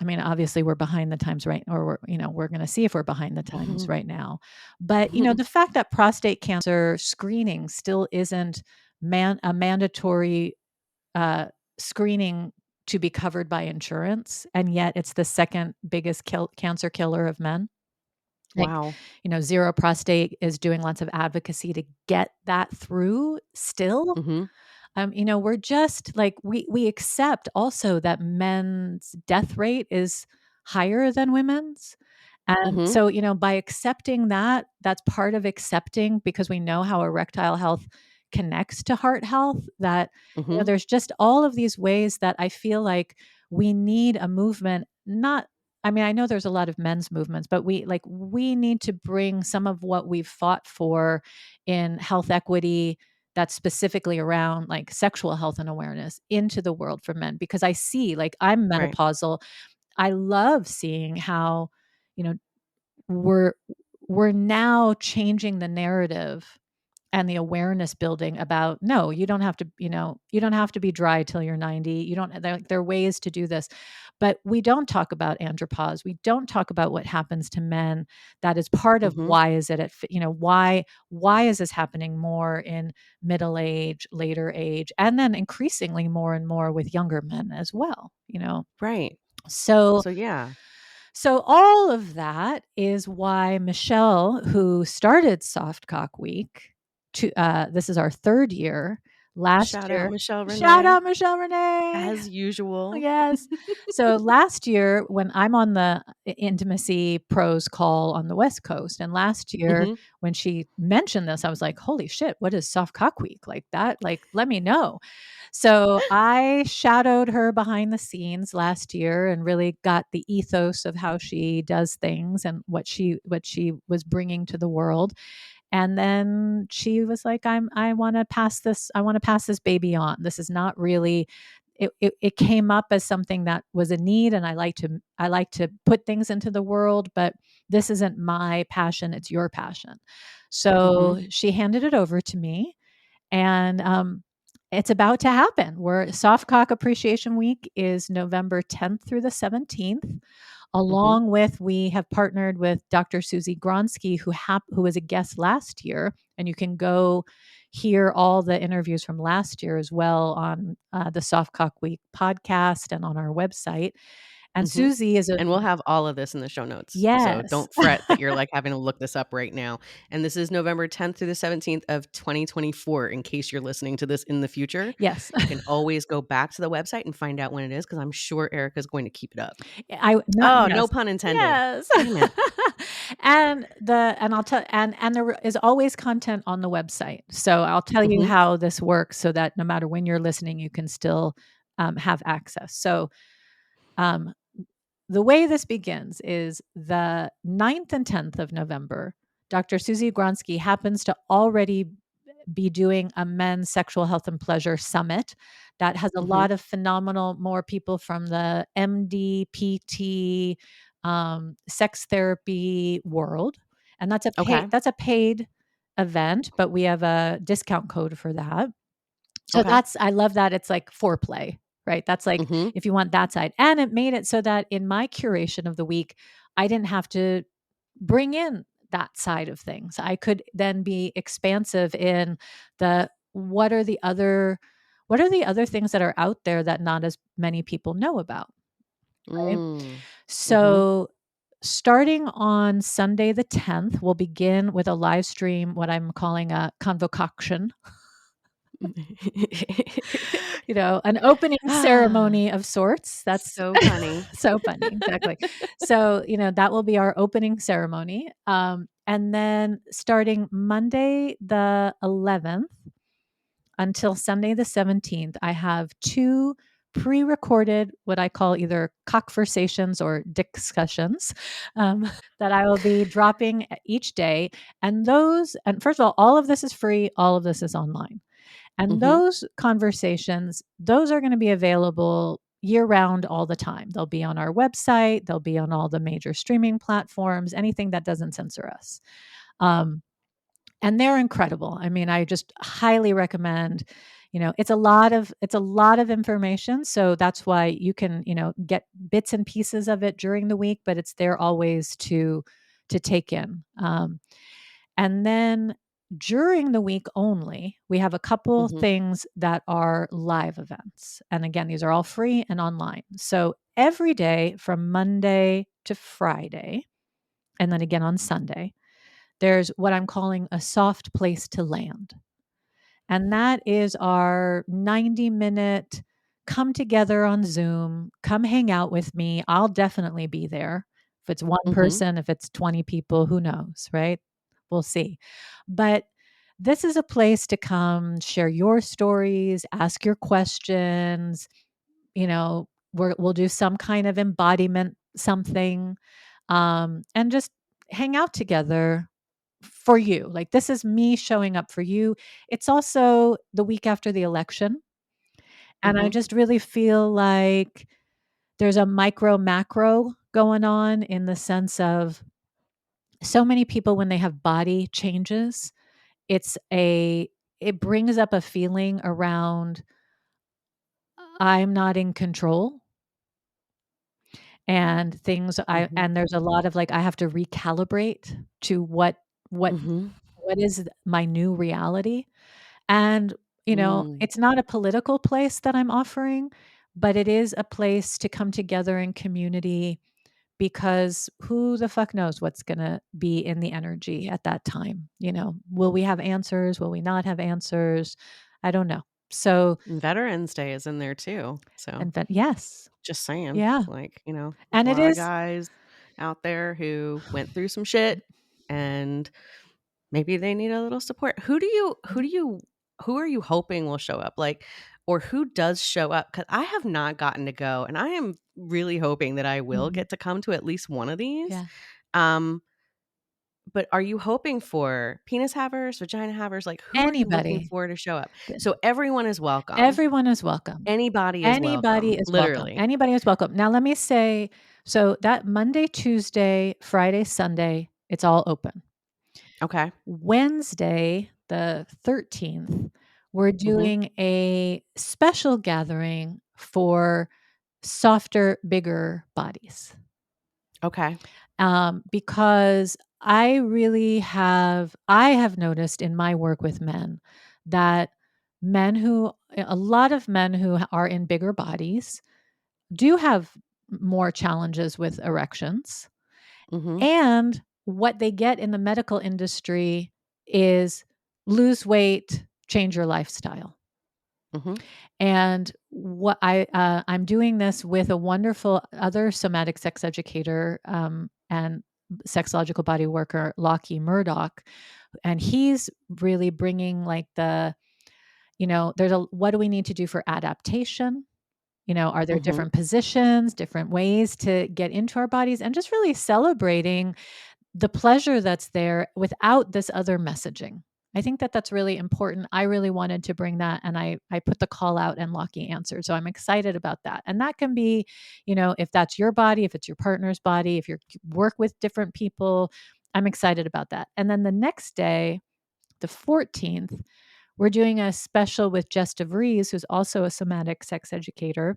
I mean, obviously we're behind the times, right? Or we're going to see if we're behind the times right now. But the fact that prostate cancer screening still isn't a mandatory uh, screening to be covered by insurance, and yet it's the second biggest cancer killer of men. Like, Wow. Zero Prostate is doing lots of advocacy to get that through still. Mm-hmm. We're just like we accept also that men's death rate is higher than women's. And Mm-hmm. so, by accepting that, that's part of accepting because we know how erectile health connects to heart health, that, Mm-hmm. there's just all of these ways that I feel like we need a movement, not I mean, I know there's a lot of men's movements, but we need to bring some of what we've fought for in health equity that's specifically around like sexual health and awareness into the world for men, because I see, like, I'm Right. menopausal. I love seeing how, you know, we're we're now changing the narrative and the awareness building about, no, you don't have to, you don't have to be dry till you're 90. You don't there are ways to do this. But we don't talk about andropause. We don't talk about what happens to men. That is part of Mm-hmm. why is it why is this happening more in middle age, later age, and then increasingly more and more with younger men as well. Right. So So yeah. so all of that is why Michelle, who started Soft Cock Week, this is our third year. Last Shout out year, Michelle shout Renee, out Michelle Renee. as usual. Yes. So last year, when I'm on the intimacy pros call on the West Coast, and last year Mm-hmm. when she mentioned this, I was like, holy shit, what is Soft Cock Week? Like that, like, let me know. So I shadowed her behind the scenes last year and really got the ethos of how she does things and what she was bringing to the world. And then she was like, I want to pass this baby on. This is not really it came up as something that was a need, and I like to put things into the world, but this isn't my passion, it's your passion. Mm-hmm. So she handed it over to me, and it's about to happen. Soft Cock Appreciation Week is November 10th through the 17th. Mm-hmm. Along with, we have partnered with Dr. Susie Gronsky, who was a guest last year, and you can go hear all the interviews from last year as well on the Soft Cock Week podcast and on our website. And Susie is a And we'll have all of this in the show notes. So yes. don't fret that you're like having to look this up right now. And this is November 10th through the 17th of 2024. In case you're listening to this in the future, Yes. you can always go back to the website and find out when it is, because I'm sure Erica's going to keep it up. Yes. No pun intended. Yes. Damn it. And I'll tell and there is always content on the website. So I'll tell you how this works so that no matter when you're listening, you can still have access. So the way this begins is the 9th and 10th of November. Dr. Susie Gronsky happens to already be doing a men's sexual health and pleasure summit that has a lot of phenomenal more people from the MD, PT, sex therapy world. And that's a paid event, but we have a discount code for that. So I love that it's like foreplay, right? That's like if you want that side. And it made it so that in my curation of the week, I didn't have to bring in that side of things. I could then be expansive in what are the other things that are out there that not as many people know about. Right? So starting on Sunday the 10th, we'll begin with a live stream, what I'm calling a convocation. An opening ceremony of sorts. That's so funny. So funny. Exactly. So, that will be our opening ceremony. And then starting Monday the 11th until Sunday the 17th, I have 2 pre-recorded, what I call either cockversations or discussions, that I will be dropping each day. And first of all of this is free. All of this is online. And those conversations, those are going to be available year round all the time. They'll be on our website. They'll be on all the major streaming platforms, anything that doesn't censor us. And they're incredible. I mean, I just highly recommend, it's a lot of information. So that's why you can, get bits and pieces of it during the week, but it's there always to take in. And then during the week only, we have a couple things that are live events. And again, these are all free and online. So every day from Monday to Friday, and then again on Sunday, there's what I'm calling a soft place to land. And that is our 90-minute come together on Zoom, come hang out with me. I'll definitely be there. If it's one person, if it's 20 people, who knows, right? We'll see. But this is a place to come share your stories, ask your questions. We'll do some kind of embodiment, something, and just hang out together for you. Like, this is me showing up for you. It's also the week after the election. And I just really feel like there's a micro macro going on in the sense of so many people, when they have body changes, it brings up a feeling around I'm not in control and things and there's a lot of like I have to recalibrate to what is my new reality. And it's not a political place that I'm offering, but it is a place to come together in community, because who the fuck knows what's going to be in the energy at that time. Will we have answers? Will we not have answers? I don't know. So Veterans Day is in there too. So yes. Just saying. Yeah. And a lot of guys out there who went through some shit and maybe they need a little support. Who are you hoping will show up? Or who does show up? Because I have not gotten to go, and I am really hoping that I will get to come to at least one of these. Yeah. But are you hoping for penis havers, vagina havers? Like, who Anybody. are you looking for to show up? So everyone is welcome. Everyone is welcome. Anybody is welcome. Literally. Anybody is welcome. Now, let me say, so that Monday, Tuesday, Friday, Sunday, it's all open. Okay. Wednesday, the 13th, we're doing a special gathering for softer, bigger bodies. Okay. Because I have noticed in my work with men that a lot of men who are in bigger bodies do have more challenges with erections. Mm-hmm. And what they get in the medical industry is lose weight, change your lifestyle. Mm-hmm. And what I'm doing this with a wonderful other somatic sex educator and sexological body worker, Lockie Murdoch, and he's really bringing like there's what do we need to do for adaptation? Are there Mm-hmm. different positions, different ways to get into our bodies, and just really celebrating the pleasure that's there without this other messaging. I think that that's really important. I really wanted to bring that, and I put the call out and Lockie answered. So I'm excited about that. And that can be, if that's your body, if it's your partner's body, if you work with different people, I'm excited about that. And then the next day, the 14th, we're doing a special with Jess DeVries, who's also a somatic sex educator,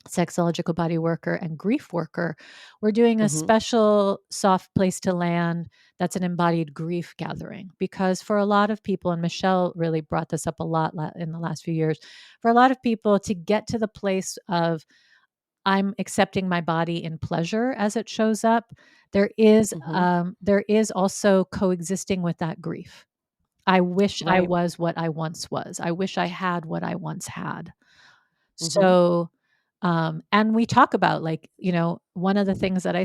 sexological body worker, and grief worker. We're doing a Mm-hmm. special soft place to land that's an embodied grief gathering, because for a lot of people, and Michelle really brought this up a lot in the last few years, for a lot of people to get to the place of I'm accepting my body in pleasure as it shows up, there is Mm-hmm. also coexisting with that grief. I wish I Right. was what I once was. I wish I had what I once had. Mm-hmm. So, and we talk about one of the things that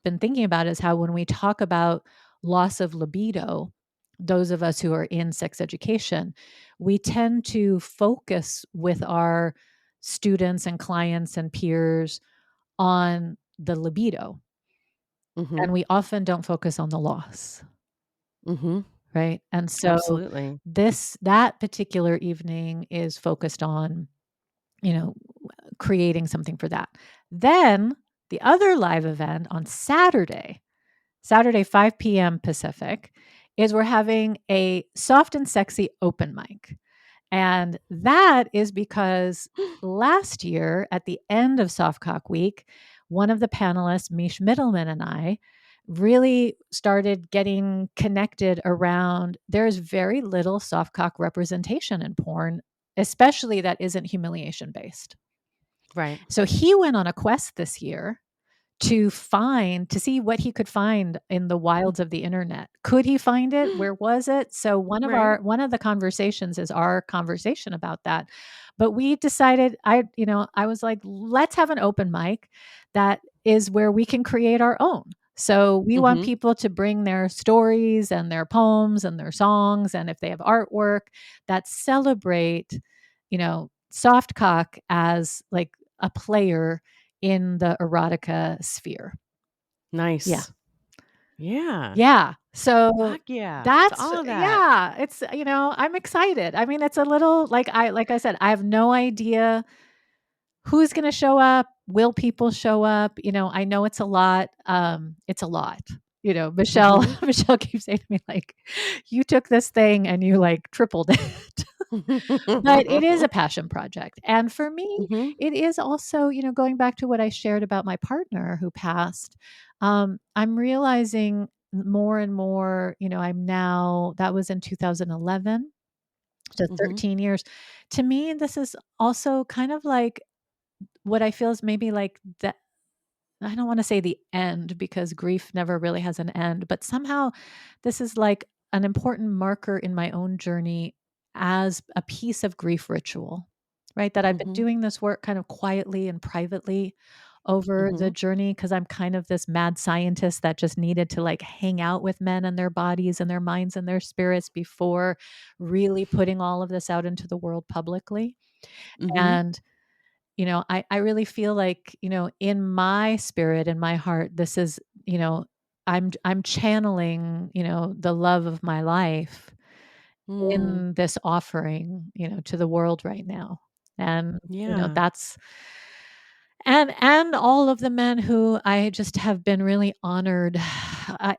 been thinking about is how when we talk about loss of libido, those of us who are in sex education, we tend to focus with our students and clients and peers on the libido. Mm-hmm. And we often don't focus on the loss. Mm-hmm. Right. And so Absolutely. that particular evening is focused on, you know, creating something for that. Then the other live event on Saturday, 5 p.m. Pacific, is we're having a soft and sexy open mic. And that is because last year at the end of Softcock Week, one of the panelists, Mish Middleman, and I really started getting connected around there's very little softcock representation in porn, especially that isn't humiliation based. Right. So he went on a quest this year to see what he could find in the wilds of the internet. Could he find it? Where was it? So Right. one of the conversations is our conversation about that. But we decided I was like, let's have an open mic that is where we can create our own. So we want Mm-hmm. people to bring their stories and their poems and their songs, and if they have artwork that celebrate, soft cock as like a player in the erotica sphere. Yeah. Nice. Yeah. Yeah. So Fuck yeah. To that's all of that. yeah, it's I'm excited. I mean, it's a little like I said, I have no idea who's going to show up. Will people show up? I know it's a lot. It's a lot. Michelle Mm-hmm. Michelle keeps saying to me like, you took this thing and you like tripled it. But it is a passion project. And for me, Mm-hmm. it is also, going back to what I shared about my partner who passed, I'm realizing more and more, that was in 2011, so Mm-hmm. 13 years. To me, this is also kind of like what I feel is maybe like the I don't want to say the end because grief never really has an end, but somehow this is like an important marker in my own journey as a piece of grief ritual, right? That I've been Mm-hmm. doing this work kind of quietly and privately over the Mm-hmm. journey because I'm kind of this mad scientist that just needed to like hang out with men and their bodies and their minds and their spirits before really putting all of this out into the world publicly. Mm-hmm. And I really feel like, in my spirit, in my heart, this is, I'm channeling, the love of my life Mm. in this offering, to the world right now. And, Yeah. that's and all of the men who I just have been really honored.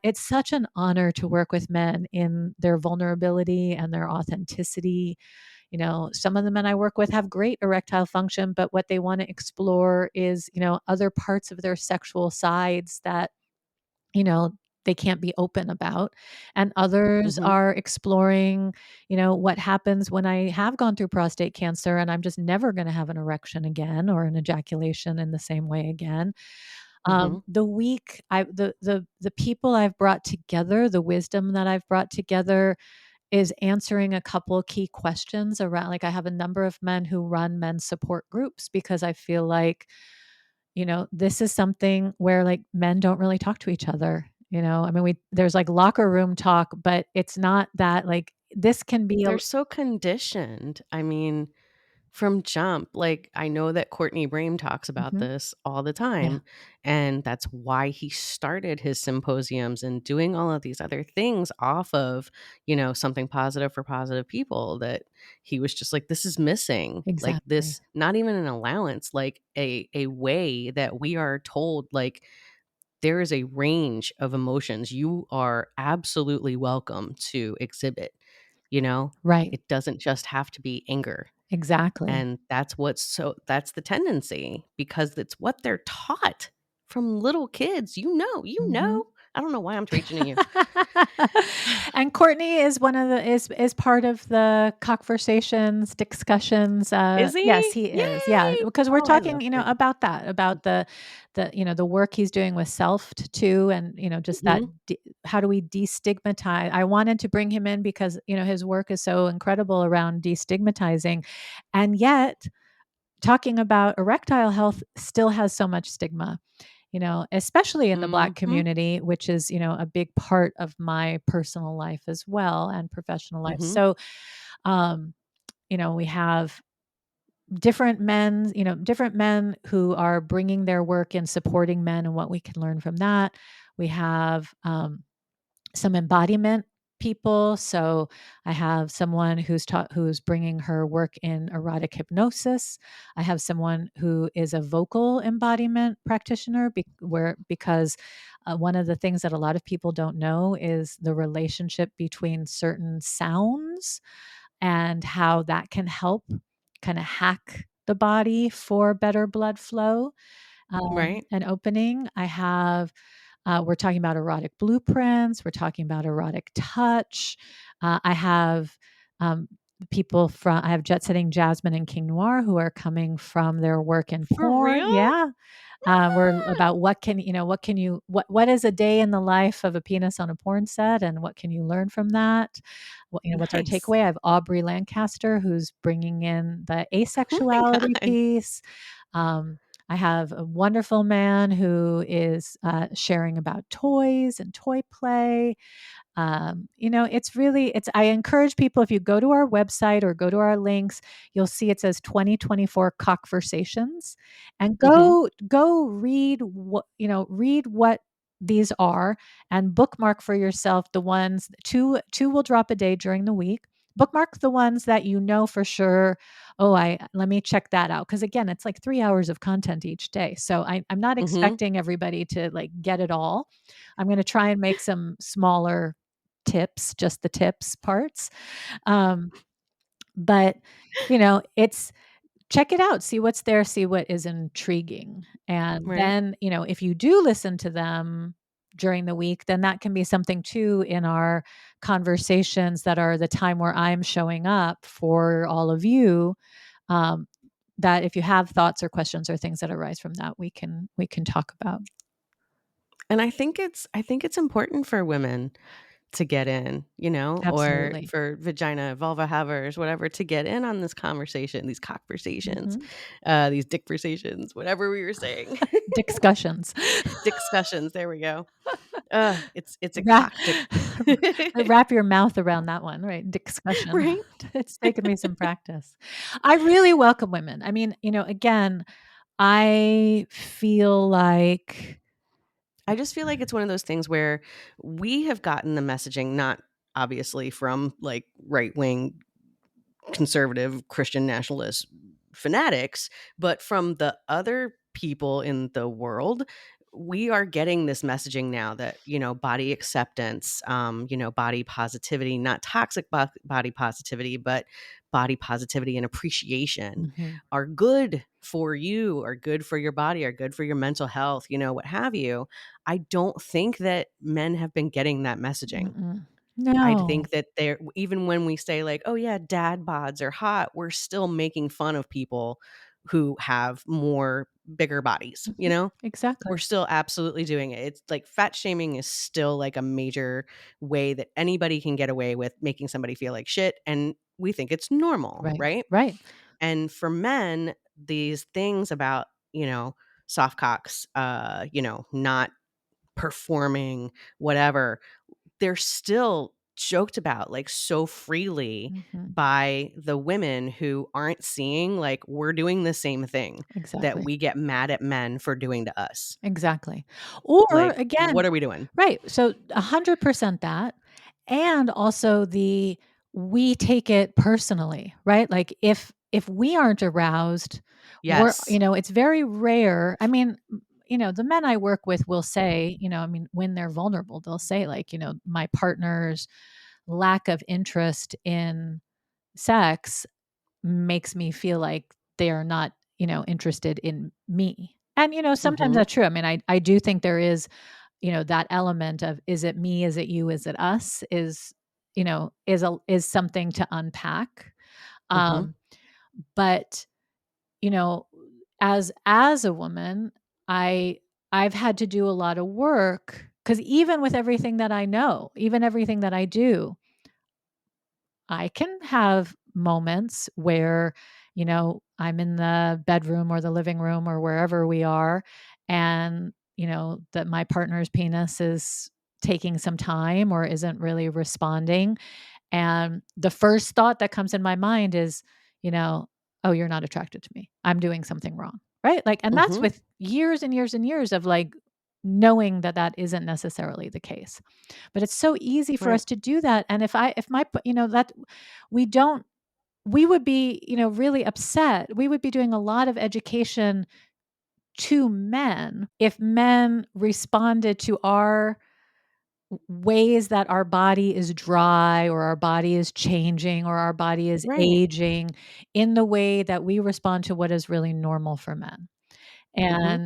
It's such an honor to work with men in their vulnerability and their authenticity. Some of the men I work with have great erectile function, but what they want to explore is, other parts of their sexual sides that, you know, they can't be open about. And others Mm-hmm. are exploring, what happens when I have gone through prostate cancer and I'm just never going to have an erection again or an ejaculation in the same way again. Mm-hmm. The people I've brought together, the wisdom that I've brought together is answering a couple of key questions around, like I have a number of men who run men's support groups because I feel like, this is something where like men don't really talk to each other. I mean, there's like locker room talk, but it's not that like this can be They're so conditioned. I mean, from jump, like I know that Courtney Brame talks about Mhm. this all the Yeah, time, and that's why he started his symposiums and doing all of these other things off of, something positive for positive people, that he was just like, this is missing. Like exactly. this, not even an allowance, like a way that we are told, like there is a range of emotions you are absolutely welcome to exhibit, you know? Right. It doesn't just have to be anger. Exactly. And that's the tendency, because it's what they're taught from little kids. Mhm. I don't know why I'm preaching to you. And Courtney is one of the is part of the conversations, discussions. Is Yes, he? he is. Yeah, Yay! because we're Oh, I talking, love Courtney. about that, about the work he's doing with self too, and just that. Mhm. How do we destigmatize? I wanted to bring him in because his work is so incredible around destigmatizing, and yet talking about erectile health still has so much stigma, especially in the Black Mhm. community, which is, a big part of my personal life as well and professional life. Mhm. So, um, we have different men who are bringing their work and supporting men and what we can learn from that. We have some embodiment people. So I have someone who's bringing her work in erotic hypnosis. I have someone who is a vocal embodiment practitioner because one of the things that a lot of people don't know is the relationship between certain sounds and how that can help kind of hack the body for better blood flow Right. and opening. We're talking about erotic blueprints. We're talking about erotic touch. I have um, I have Jet Setting Jasmine and King Noir who are coming from their work in For porn. real? Yeah. We're Ah! about what is a day in the life of a penis on a porn set and what can you learn from that? What's our Nice. takeaway? I have Aubrey Lancaster who's bringing in the Oh my asexuality god. piece. Um, I have a wonderful man who is sharing about toys and toy play. I encourage people, if you go to our website or go to our links, you'll see it says 2024 Conversations, and Mhm. go read what these are and bookmark for yourself the ones. Two will drop a day during the week. Bookmark the ones that you know for sure. Oh, I let me check that out, because again, it's like 3 hours of content each day. So I'm not Mhm. expecting everybody to like get it all. I'm going to try and make some smaller tips, just the tips parts. Um, but it's check it out, see what's there, see what is intriguing. And Right. then, if you do listen to them during the week, then that can be something too in our conversations that are the time where I'm showing up for all of you. Um, that if you have thoughts or questions or things that arise from that, we can talk about. And I think it's important for women to get in, or Absolutely. for vagina, vulva havers, whatever, to get in on this conversation, these conversations, Mhm. these dickversations, whatever we were saying. Discussions. Discussions, there we go. It's a Wrap cock dick. wrap your mouth around that one, right? Discussion. Right? It's taken me some practice. I really welcome women. I mean, again, I feel like I just feel like it's one of those things where we have gotten the messaging, not obviously from like right wing conservative Christian nationalist fanatics, but from the other people in the world. We are getting this messaging now that, body acceptance, body positivity, not toxic body positivity, but body positivity and appreciation Mm-hmm. are good for you, are good for your body, are good for your mental health, what have you. I don't think that men have been getting that messaging. Mm-mm. I No. think that they're, even when we say like, oh yeah, dad bods are hot, we're still making fun of people who have more bigger bodies, Mhm. We're Exactly. still absolutely doing it. It's like fat shaming is still like a major way that anybody can get away with making somebody feel like shit. And we think it's normal, Right. right? Right. And for men, these things about, soft cocks, not performing, whatever, they're still joked about like so freely Mm-hmm. by the women who aren't seeing like we're doing the same thing that Exactly. we get mad at men for doing to us. Exactly. Or Like, again, what are we doing? right. So 100% that. And also we take it personally, right? Like if we aren't aroused, Yes. it's very rare. I mean, the men I work with will say, I mean, when they're vulnerable, they'll say like, my partner's lack of interest in sex makes me feel like they are not, interested in me. And, sometimes Mhm. that's true. I mean, I do think there is, that element of, is it me? Is it you? Is it us? Is something to unpack. Mhm. Um, but, you know, as a woman, I I've had to do a lot of work because even with everything that I know, even everything that I do, I can have moments where, I'm in the bedroom or the living room or wherever we are, and, that my partner's penis is taking some time or isn't really responding. And the first thought that comes in my mind is, you know, oh, you're not attracted to me. I'm doing something wrong. Right. Like, and that's Mhm. with years and years and years of like knowing that that isn't necessarily the case. But it's so easy for Right. us to do that. And if my, that we don't, we would be, really upset. We would be doing a lot of education to men if men responded to our ways that our body is dry or our body is changing or our body is Right. aging in the way that we respond to what is really normal for men. Mhm.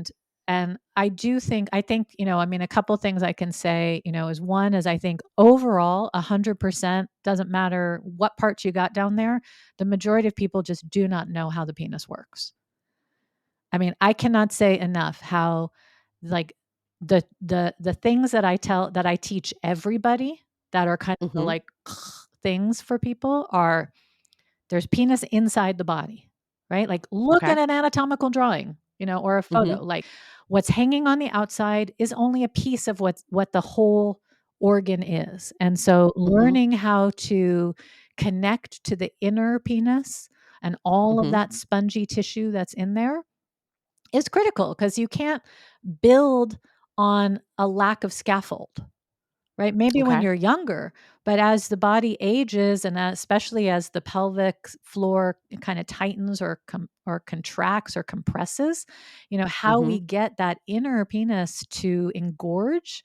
And I think, I mean, a couple things I can say, is one is I think overall 100% doesn't matter what parts you got down there. The majority of people just do not know how the penis works. I mean, I cannot say enough how like the things that I teach everybody that are kind of Mhm. like things for people are there's penis inside the body, right? Like look Okay. at an anatomical drawing, or a Mhm. photo. Like what's hanging on the outside is only a piece of what the whole organ is. And so Mhm. learning how to connect to the inner penis and all of Mhm. that spongy tissue that's in there is critical because you can't build on a lack of scaffold, right? Maybe when Okay. you're younger, but as the body ages and especially as the pelvic floor kind of tightens or contracts or compresses, how we Mhm. get that inner penis to engorge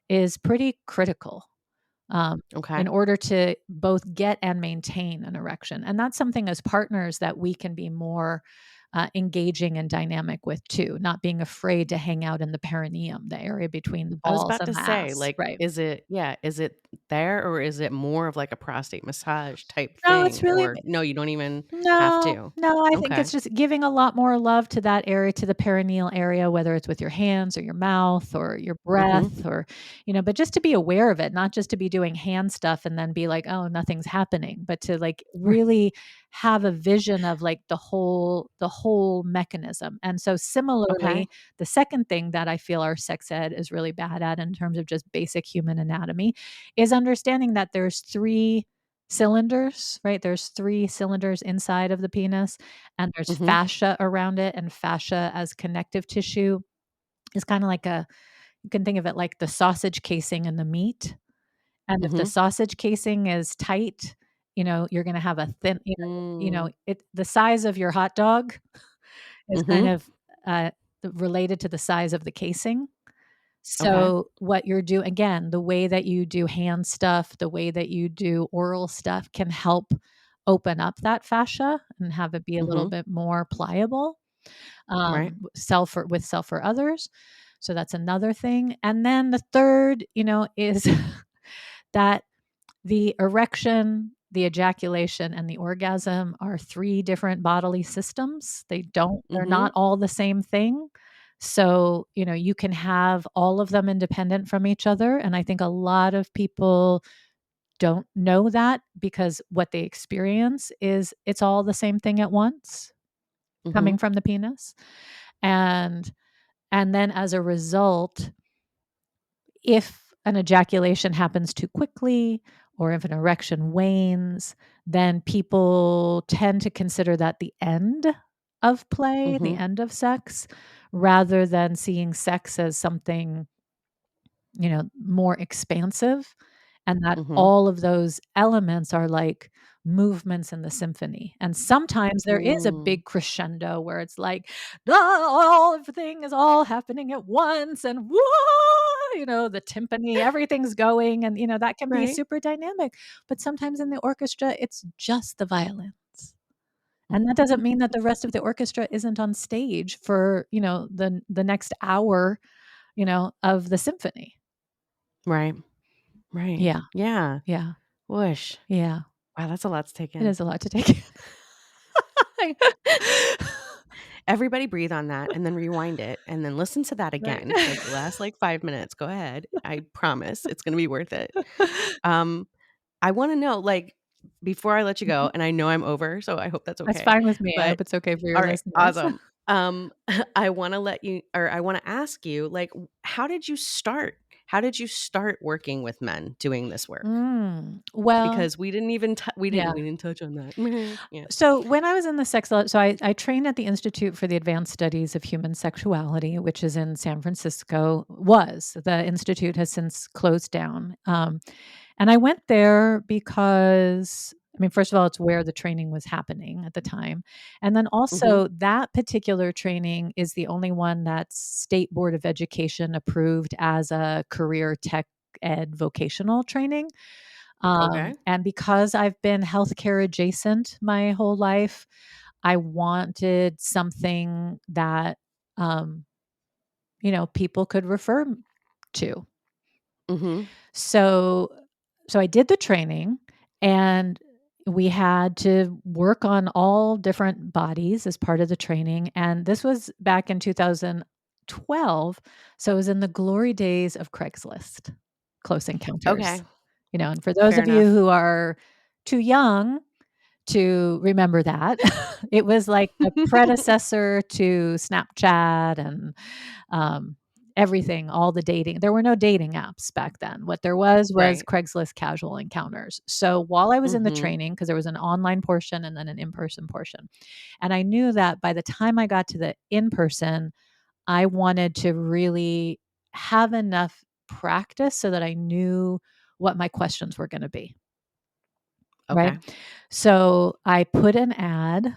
is pretty critical in Okay. order to both get and maintain an erection. And that's something as partners that we can be more engaging and dynamic with too, not being afraid to hang out in the perineum, the area between the I was balls about and to the say, ass. like, Right. is it there or is it more of like a prostate massage type No, it's thing? really Or no, you don't even have no, to? no, I think Okay. it's just giving a lot more love to that area, to the perineal area, whether it's with your hands or your mouth or your Mhm. breath or, but just to be aware of it, not just to be doing hand stuff and then be like, oh, nothing's happening, but to like Right. really have a vision of like the whole mechanism. And so Okay. similarly, the second thing that I feel our sex ed is really bad at in terms of just basic human anatomy is understanding that there's three cylinders, right? There's three cylinders inside of the penis, and there's Mhm. fascia around it, and fascia as connective tissue is kind of like you can think of it like the sausage casing in the meat. And if the Mhm. sausage casing is tight, you're going to have a thin, Mm. the size of your hot dog is kind Mhm. of uh, related to the size of the casing. Okay. So what you're doing again, the way that you do hand stuff, the way that you do oral stuff can help open up that fascia and have it be a little bit more pliable, Right. with self for others. So that's another thing. And then the third, is that the erection, the ejaculation, and the orgasm are 3 different bodily systems. They're not all the same thing. So, you can have all of them independent from each other. And I think a lot of people don't know that, because what they experience is it's all the same thing at once coming from the penis. And then as a result, if an ejaculation happens too quickly or if an erection wanes, then people tend to consider that the end of play, the end of sex, rather than seeing sex as something, more expansive, and that all of those elements are like movements in the symphony. And sometimes there is a big crescendo where it's like, everything is all happening at once, and whoa, the timpani, everything's going, and that can be Right. super dynamic. But sometimes in the orchestra, it's just the violins. And that doesn't mean that the rest of the orchestra isn't on stage for, the next hour, of the symphony. Right. Right. Yeah. Yeah. Yeah. Whoosh. Yeah. Wow, that's a lot to take It in. is a lot to take in. Everybody breathe on that and then rewind it and then listen to that again Right. for like the last 5 minutes. Go ahead. I promise it's going to be worth it. I want to know, like, before I let you go, and I know I'm over, so I hope that's okay. That's fine with me. I But hope it's okay for your all right, listeners. awesome. I want to ask you, like, how did you start? How did you start working with men doing this work? Well, Because we didn't even we yeah. didn't touch on that. Yeah. So when I was in the so I trained at the Institute for the Advanced Studies of Human Sexuality, which is in San Francisco. The institute has since closed down. And I went there because, first of all, it's where the training was happening at the time. And then also that particular training is the only one that's State Board of Education approved as a career tech ed vocational training. Okay. And because I've been healthcare adjacent my whole life, I wanted something that, people could refer to. So I did the training, and we had to work on all different bodies as part of the training. And this was back in 2012. So it was in the glory days of Craigslist, Close Encounters. Okay. And for those Fair of you enough. who are too young to remember that, it was like the predecessor to Snapchat and everything, all the dating. There were no dating apps back then. What there was Right. Craigslist Casual Encounters. So while I was in the training, because there was an online portion and then an in-person portion, and I knew that by the time I got to the in-person, I wanted to really have enough practice so that I knew what my questions were going to be. Right. Okay. So I put an ad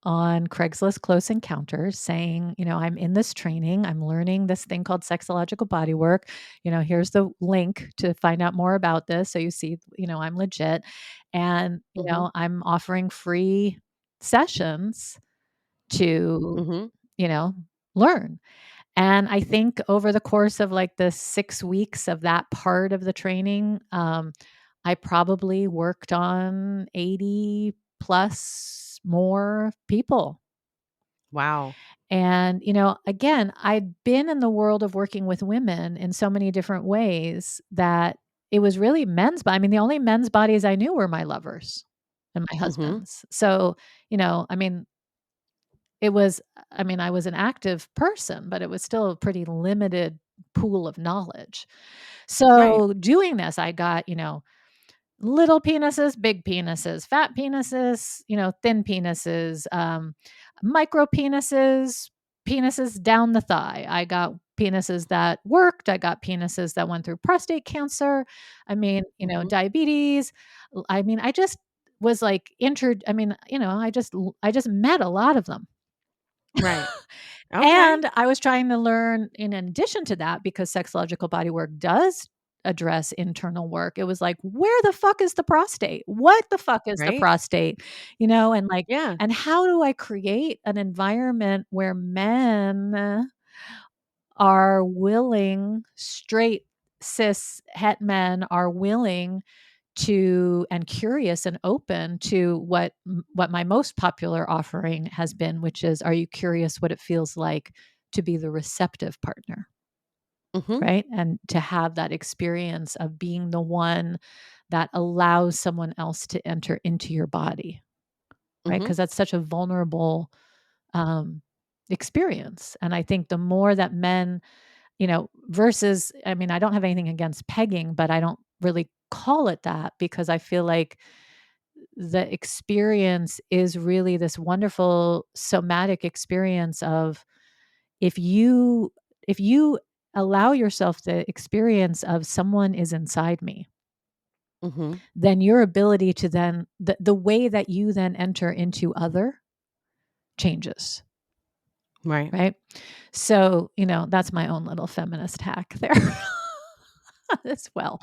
on Craigslist Close Encounters saying, I'm in this training. I'm learning this thing called sexological bodywork. Here's the link to find out more about this. So you see, I'm legit. And, I'm offering free sessions to, learn. And I think over the course of like the 6 weeks of that part of the training, I probably worked on 80 plus more people. Wow. And, again, I'd been in the world of working with women in so many different ways that it was really men's. The only men's bodies I knew were my lovers and my husbands. So, it was, I was an active person, but it was still a pretty limited pool of knowledge. Right. So doing this, I got, little penises, big penises, fat penises, thin penises, micro penises, penises down the thigh. I got penises that worked. I got penises that went through prostate cancer. Diabetes. I just was like I just met a lot of them. Right. Okay. And I was trying to learn in addition to that, because sexological bodywork does address internal work. It was like, where the fuck is the prostate? What the fuck is the Right. prostate? You know, and like, Yeah. and how do I create an environment where men are willing, straight cis het men are willing to and curious and open to what my most popular offering has been, which is, are you curious what it feels like to be the receptive partner? Mm-hmm. Right? And to have that experience of being the one that allows someone else to enter into your body, right? Mm-hmm. Because that's such a vulnerable um, experience. And I think the more that men, versus, I mean, I don't have anything against pegging, but I don't really call it that because I feel like the experience is really this wonderful somatic experience of, if you if you allow yourself the experience of someone is inside me, Mm-hmm. then your ability to then the way that you then enter into other changes, Right. right? So, that's my own little feminist hack there as well.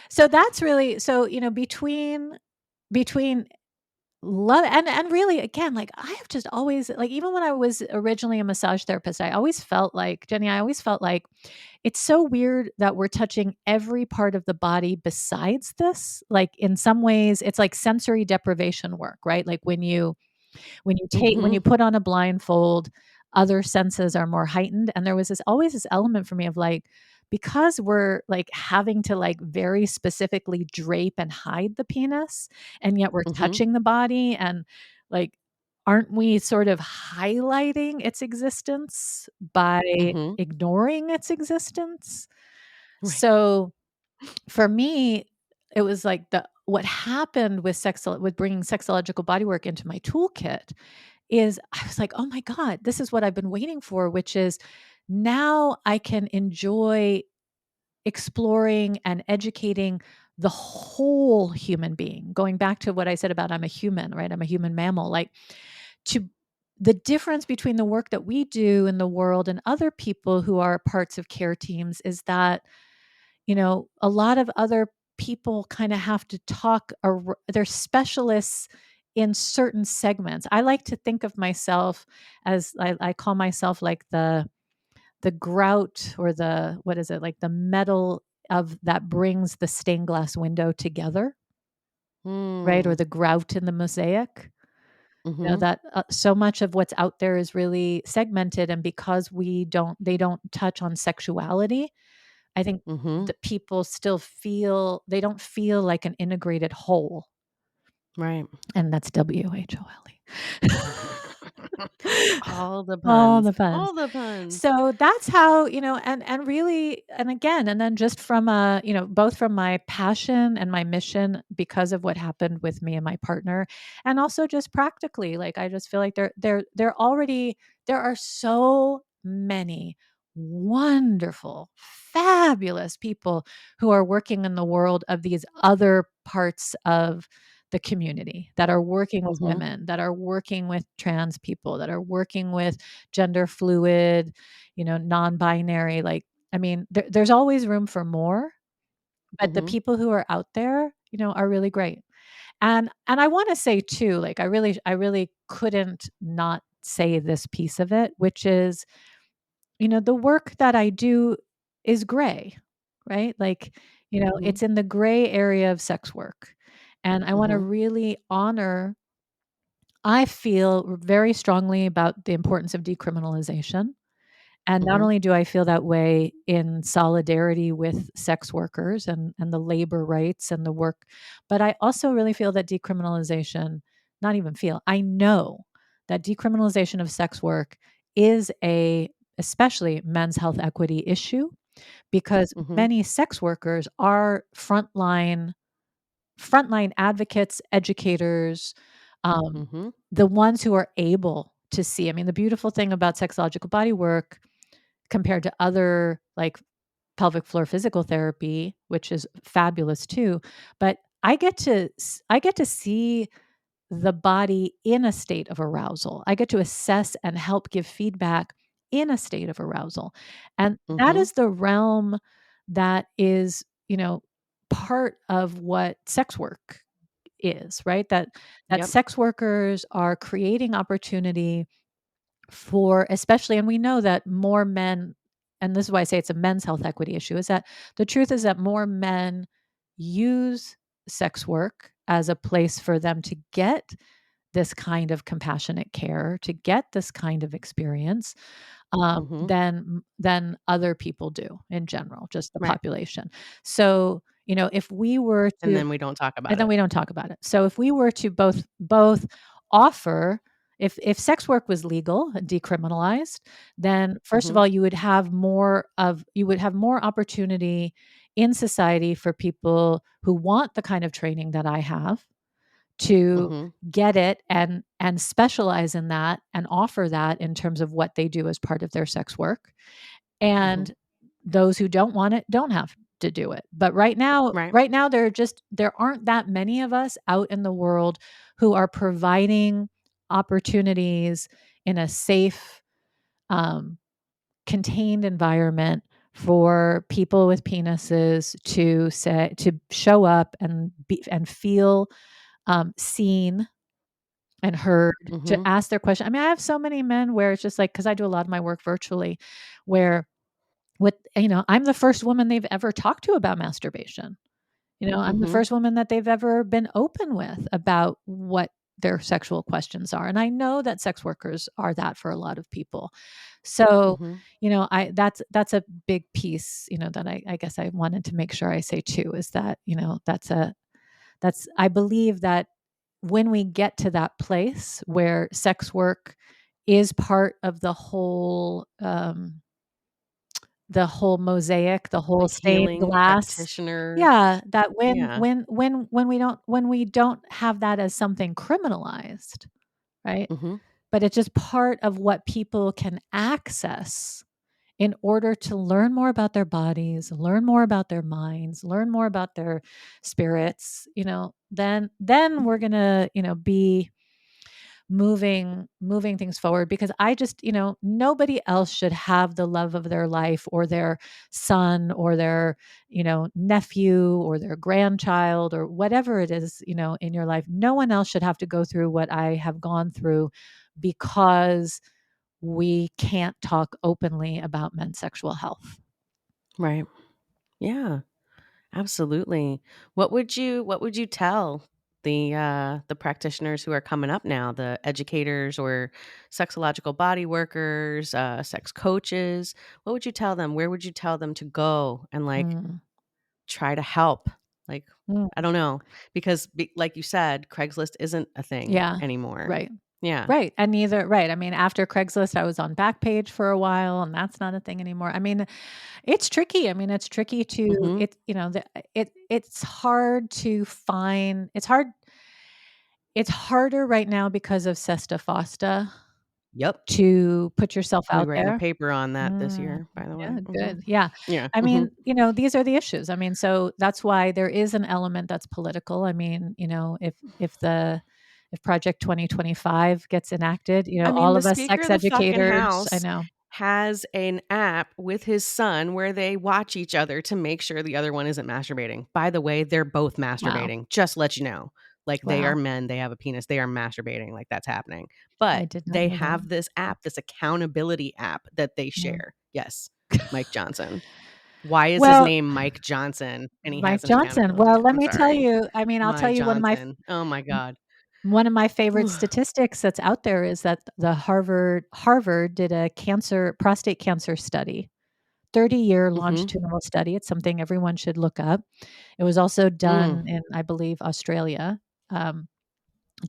So that's really, so, between love and really, again, like, I have just always, like, even when I was originally a massage therapist, I always felt like, Jenny, I always felt like it's so weird that we're touching every part of the body besides this. Like, in some ways it's like sensory deprivation work, right? Like, when Mm-hmm. you put on a blindfold, other senses are more heightened. And there was always this element for me of like, because we're like having to like very specifically drape and hide the penis, and yet we're Mm-hmm. touching the body, and like, aren't we sort of highlighting its existence by Mm-hmm. ignoring its existence? Right. So for me, it was like, what happened with bringing sexological bodywork into my toolkit is, I was like, oh my God, this is what I've been waiting for, which is, now I can enjoy exploring and educating the whole human being. Going back to what I said about, I'm a human, right? I'm a human mammal. Like, to the difference between the work that we do in the world and other people who are parts of care teams is that, a lot of other people kind of have to talk, they're specialists in certain segments. I like to think of myself as, I call myself like the grout, or the, what is it, like the metal of that brings the stained glass window together, right? Or Mm. the grout in the mosaic. Mm-hmm. That so much of what's out there is really segmented, and because they don't touch on sexuality, I think Mm-hmm. that people still they don't feel like an integrated whole. Right. And that's WHOLE. All the All puns. the puns. All the puns. So that's how, and really, and again, and then just from both from my passion and my mission, because of what happened with me and my partner, and also just practically, like, I just feel like there are so many wonderful, fabulous people who are working in the world of these other parts of the community, that are working with Mm-hmm. women, that are working with trans people, that are working with gender fluid, non-binary. Like, I mean, there's always room for more, but the Mm-hmm. people who are out there, are really great. And I want to say too, like, I really couldn't not say this piece of it, which is, the work that I do is gray, right? Like, Mm-hmm. it's in the gray area of sex work. And I want to Mm-hmm. really honor, I feel very strongly about the importance of decriminalization. And not Mm-hmm. only do I feel that way in solidarity with sex workers and the labor rights and the work, but I also really feel that decriminalization, not even feel, I know that decriminalization of sex work is especially men's health equity issue, because Mm-hmm. many sex workers are frontline advocates, educators, um, Mm-hmm. the ones who are able to see. I mean, the beautiful thing about sexological body work compared to other, like, pelvic floor physical therapy, which is fabulous too, but I get to see the body in a state of arousal. I get to assess and help give feedback in a state of arousal. And that Mm-hmm. is the realm that is, part of what sex work is, right? That Yep. sex workers are creating opportunity for, especially, and we know that more men, and this is why I say it's a men's health equity issue, is that the truth is that more men use sex work as a place for them to get this kind of compassionate care, to get this kind of experience, Mhm. than other people do in general, just the Right. population. So, if we were And to, then we don't talk and about then it. we don't talk about it. So if we were to both offer, if sex work was legal, decriminalized, then first of Mhm. all, you would have more opportunity in society for people who want the kind of training that I have to Mhm. get it and specialize in that and offer that in terms of what they do as part of their sex work. Mhm. And those who don't want it don't have to do it. But Right. right now there aren't that many of us out in the world who are providing opportunities in a safe, um, contained environment for people with penises to show up and feel, seen and heard, to Mhm. ask their question. I mean, I have so many men where it's just like, because I do a lot of my work virtually, where I'm the first woman they've ever talked to about masturbation. I'm the Mhm. first woman that they've ever been open with about what their sexual questions are. And I know that sex workers are that for a lot of people. So, Mhm. I that's a big piece, that I guess I wanted to make sure I say too, is that, I believe that when we get to that place where sex work is part of the whole mosaic, the whole Like stained healing glass. practitioner. Yeah, that Yeah. when we don't have that as something criminalized, right? Mhm. But it's just part of what people can access in order to learn more about their bodies, learn more about their minds, learn more about their spirits, then we're going to, be moving things forward, because I just, nobody else should have the love of their life, or their son, or their, nephew, or their grandchild, or whatever it is, in your life. No one else should have to go through what I have gone through, because we can't talk openly about men's sexual health. Right. Yeah. Absolutely. What would you tell the practitioners who are coming up now, the educators or sexological body workers, sex coaches? What would you tell them? Where would you tell them to go and Mm, try to help? Like, mm, I don't know, because like you said, Craigslist isn't a thing yeah, anymore. right. Yeah. Right. And neither, right. I mean, after Craigslist, I was on Backpage for a while, and that's not a thing anymore. I mean, it's tricky. I mean, it's tricky to Mhm. it, it's hard to find, it's harder right now because of Sesta Fosta Yep. to put yourself I'll be out writing a there. paper on that this Mm, year, by the way. good, Mhm. good. Yeah. Yeah. I Mhm. mean, these are the issues. I mean, so that's why there is an element that's political. I mean, if Project 2025 gets enacted, I mean, all the of us Speaker sex of the fucking educators, I House know. has an app with his son where they watch each other to make sure the other one isn't masturbating. By the way, they're both Wow. masturbating. Just let you know. Like, they are Wow. men, they have a penis, they are masturbating. Like, that's happening. I But did not they know that. have this app, this accountability app that they Mm. share. Yes, Mike Johnson. Why is his Well, name Mike Johnson and he Mike has an Johnson. accountability Well, app? let I'm me tell sorry. you, I mean, I'll tell Mike you Johnson. Oh my God. one of my favorite statistics that's out there is that the Harvard did a prostate cancer study, 30-year Mm-hmm. longitudinal study. It's something everyone should look up. It was also Mm. done in, I believe, Australia, um,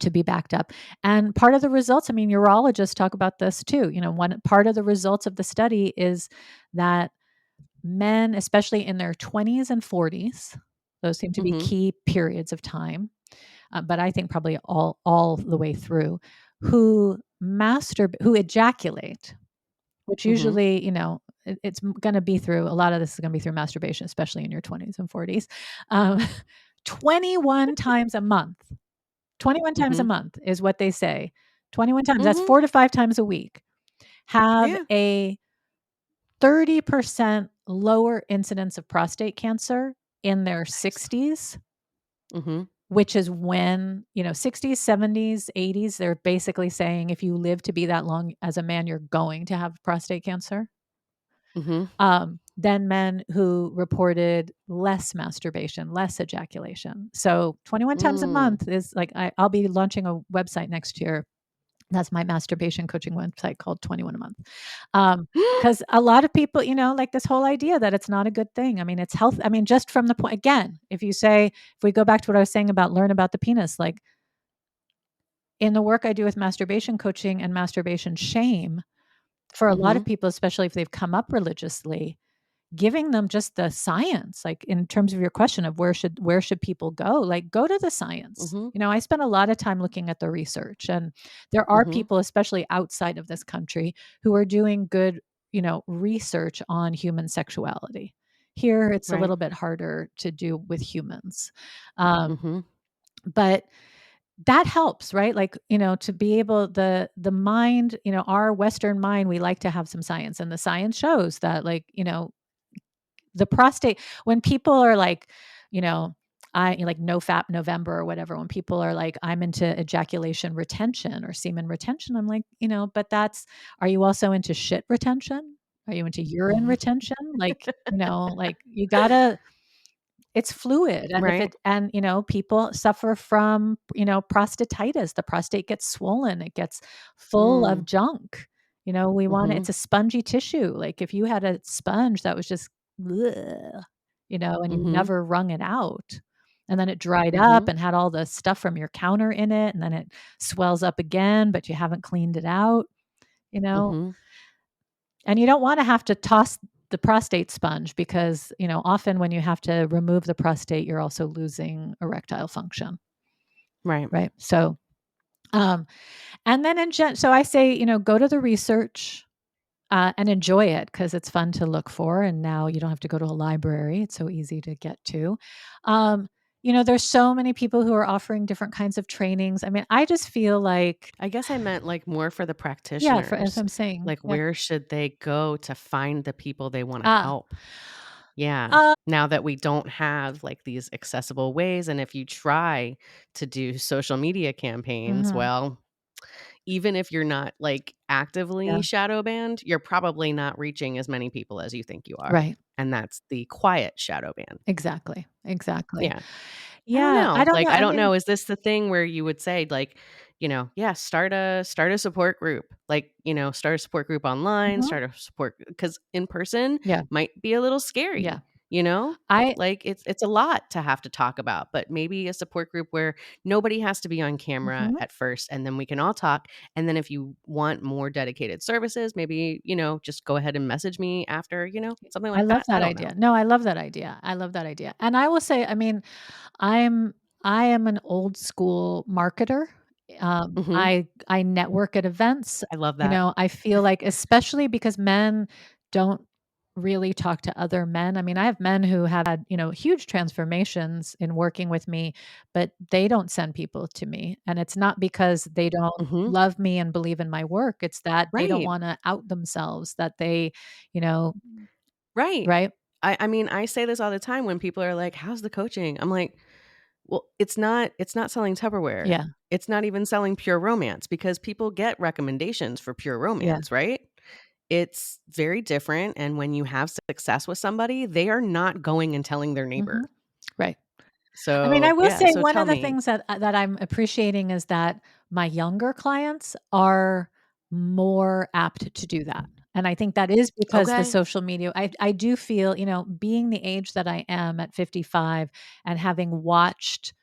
to be backed up. And part of the results, I mean, urologists talk about this too. One part of the results of the study is that men, especially in their 20s and 40s, those seem to be Mm-hmm. key periods of time, but I think probably all the way through, who ejaculate, which Mm-hmm. usually, it's going to be through, a lot of this is going to be through masturbation, especially in your 20s and 40s. um, 21 times a month. 21 times a Mm-hmm. month is what they say. 21 times. That's Mm-hmm. 4 to 5 times a week. Have Yeah. a 30% lower incidence of prostate cancer in their 60s, Mm-hmm. which is when, 60s, 70s, 80s, they're basically saying if you live to be that long as a man, you're going to have prostate cancer. Mm-hmm. Than men who reported less masturbation, less ejaculation. So 21 times a Mm. month is like, I'll be launching a website next year. That's my masturbation coaching website called 21 a month. Because a lot of people, like this whole idea that it's not a good thing. I mean, it's health. I mean, just from the point, again, if we go back to what I was saying about learn about the penis, like in the work I do with masturbation coaching and masturbation shame, for a lot Mm-hmm. of people, especially if they've come up religiously, giving them just the science, like in terms of your question of where should people go, like go to the science. Mm-hmm. I spent a lot of time looking at the research, and there are Mm-hmm. people, especially outside of this country, who are doing good, research on human sexuality. Here it's a Right. little bit harder to do with humans. um, Mm-hmm. but that helps, right? Like, to be able, the mind, our Western mind, we like to have some science, and the science shows that, like, the prostate, when people are like, you know I like no fap November or whatever, when people are like, I'm into ejaculation retention or semen retention, I'm like, but are you also into shit retention? Are you into urine retention? Like, like you gotta, it's fluid. And if Right. it, and, people suffer from, prostatitis. The prostate gets swollen. It gets full of Mm. junk. We want Mm-hmm. it's a spongy tissue. Like if you had a sponge that was just, bleh, and you Mm-hmm. never wrung it out, and then it dried up Mm-hmm. and had all the stuff from your counter in it, and then it swells up again, but you haven't cleaned it out, you know, Mm-hmm. and you don't wanna have to toss the prostate sponge because, often when you have to remove the prostate, you're also losing erectile function, Right. right? So, um, and then so I say, go to the research, and enjoy it because it's fun to look for, and now you don't have to go to a library. It's so easy to get to. Um, there's so many people who are offering different kinds of trainings. I mean, I just feel like, I guess I meant like more for the yeah, as practitioners. I'm saying, Like, yeah. where should they go to find the people they want to Ah, help? Yeah. uh, Now that we don't have like these accessible ways, and if you try to do social media campaigns, mhm, well, even if you're not like actively yeah, shadow banned, you're probably not reaching as many people as you think you are. right. And that's the quiet shadow ban. Exactly, exactly. Yeah. I don't Yeah, I know. don't Like, know, I I don't mean, know. Is this the thing where you would say, like, yeah, start a support group. Like, start a support group online, mhm, start a support because in person yeah, might be a little yeah. scary, you know? I Like it's a lot to have to talk about, but maybe a support group where nobody has to be on camera mhm. at first and then we can all talk. And then if you want more dedicated services, maybe, just go ahead and message me after, something I like love that. I that don't know. idea. No, I love that idea. I love that idea. And I will say, I mean, I'm I am an old school marketer. Mhm. I network at events. I love that. I feel like, especially because men don't really talk to other men. I mean, I have men who have had, huge transformations in working with me, but they don't send people to me. And it's not because they don't Mhm. love me and believe in my work. It's that they don't Right. want to out themselves, that they, you know, Right. right? I mean, I say this all the time when people are like, "How's the coaching?" I'm like, "Well, it's not selling Tupperware. Yeah. It's not even selling pure romance because people get recommendations for pure Yeah. romance, right? It's very different, and when you have success with somebody, they are not going and telling their neighbor. Mhm. Right. I mean, I So, will yeah, say so one tell of the me. things that I'm appreciating is that my younger clients are more apt to do that. And I think that is because the Okay. social media, I do feel, being the age that I am at 55 and having watched,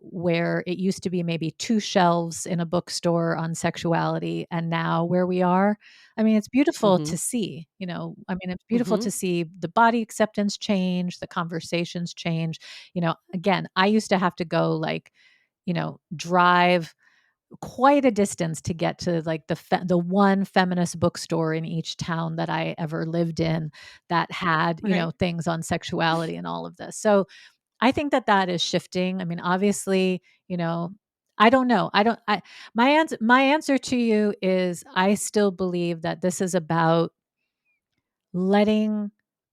where it used to be maybe two shelves in a bookstore on sexuality and now where we are. I mean, it's beautiful to Mhm. see, I mean, it's beautiful Mhm. to see the body acceptance change, the conversations change. Again, I used to have to go like, drive quite a distance to get to like the one feminist bookstore in each town that I ever lived in that had, Right. things on sexuality and all of this. So I think that is shifting. I mean, obviously, I don't know. I don't I my answer to you is I still believe that this is about letting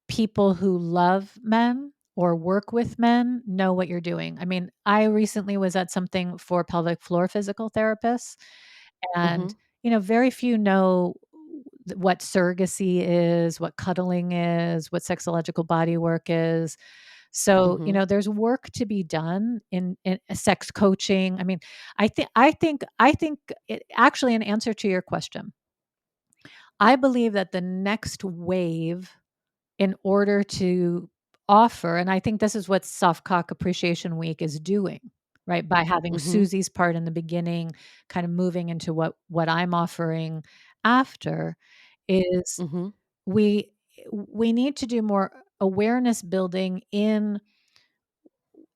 people who love men or work with men know what you're doing. I mean, I recently was at something for pelvic floor physical therapists, and, Mhm. very few know what surrogacy is, what cuddling is, what sexological body work is. So, Mhm. there's work to be done in sex coaching. I mean, I think it actually, in answer to your question, I believe that the next wave, in order to offer, and I think this is what Soft Cock Appreciation Week is doing, right? By having Mhm. Susie's part in the beginning, kind of moving into what I'm offering after, is Mhm. we we need to do more awareness building in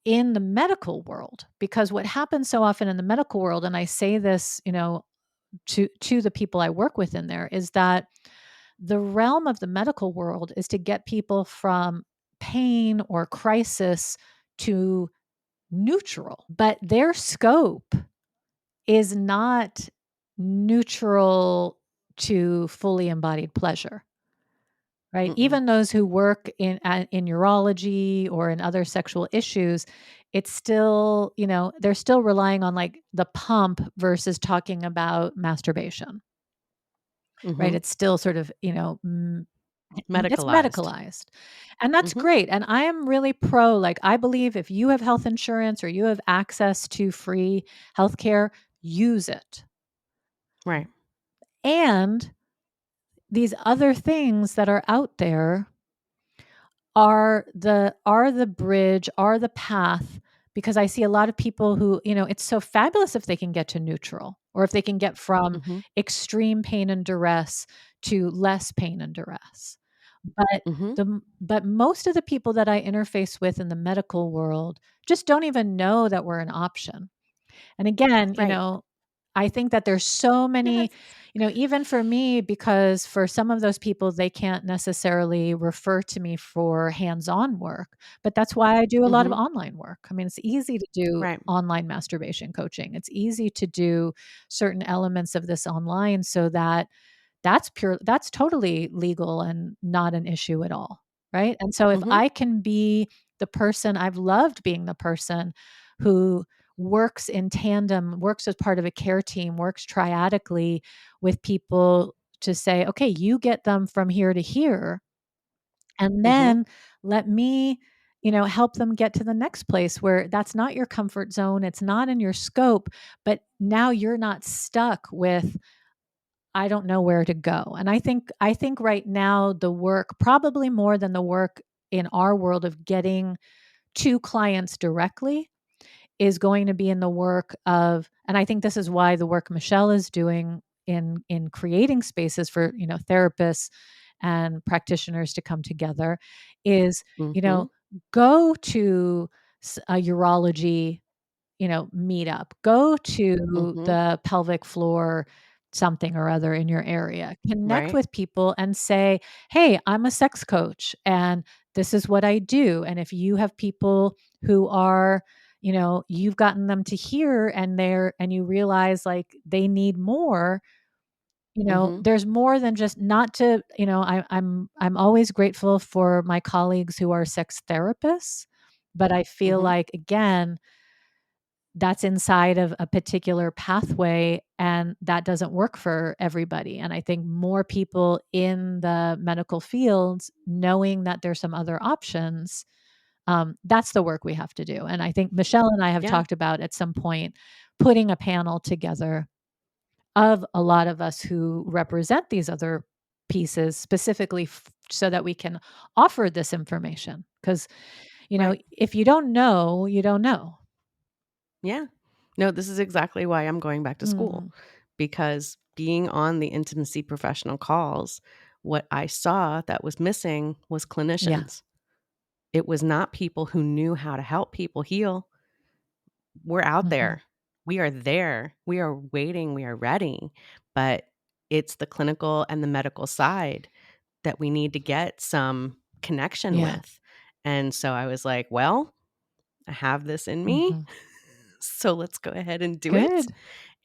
the medical world, because what happens so often in the medical world, and I say this, to the people I work with in there, is that the realm of the medical world is to get people from pain or crisis to neutral, but their scope is not neutral to fully embodied pleasure, right? Mm-mm. Even those who work in urology or in other sexual issues, it's still, they're still relying on like the pump versus talking about masturbation, right? Mhm. It's still sort of, it's Medicalized. medicalized. And that's Mhm. great. And I am really pro, like, I believe if you have health insurance or you have access to free healthcare, use it. Right. And these other things that are out there are the bridge, are the path, because I see a lot of people who, it's so fabulous if they can get to neutral, or if they can get from Mhm. extreme pain and duress to less pain and duress. But Mhm. but most of the people that I interface with in the medical world just don't even know that we're an option. And again, Right. I think that there's so many, Yes. even for me, because for some of those people, they can't necessarily refer to me for hands-on work, but that's why I do a lot of Mhm. online work. I mean, it's easy to do Right. online masturbation coaching. It's easy to do certain elements of this online, so that's totally legal and not an issue at all, right? And so if Mhm. I can be the person, I've loved being the person who works in tandem, works as part of a care team, works triadically with people to say, okay, you get them from here to here, and Mhm. then let me, help them get to the next place where that's not your comfort zone, it's not in your scope, but now you're not stuck with, I don't know where to go. And I think right now the work, probably more than the work in our world of getting to clients directly, is going to be in the work of, and I think this is why the work Michelle is doing in creating spaces for, therapists and practitioners to come together, is, you Mhm. know, go to a urology, meetup, go to Mhm. the pelvic floor something or other in your area. Connect Right. with people and say, "Hey, I'm a sex coach and this is what I do." And if you have people who are, you've gotten them to here and you realize like they need more, Mhm. there's more than just, not to, I'm always grateful for my colleagues who are sex therapists, but I feel Mhm. like, again, that's inside of a particular pathway and that doesn't work for everybody. And I think more people in the medical fields knowing that there's some other options, that's the work we have to do. And I think Michelle and I have Yeah. talked about at some point putting a panel together of a lot of us who represent these other pieces, specifically so that we can offer this information. Because, Right. if you don't know, you don't know. Yeah. No, this is exactly why I'm going back to school, Mm, because being on the intimacy professional calls, what I saw that was missing was yeah. clinicians. It was not people who knew how to help people heal. We're out Mhm. there. We are there. We are waiting. We are ready. But it's the clinical and the medical side that we need to get some connection Yeah. with. And so I was like, well, I have this in me. Mhm. So let's go ahead and do it. Good.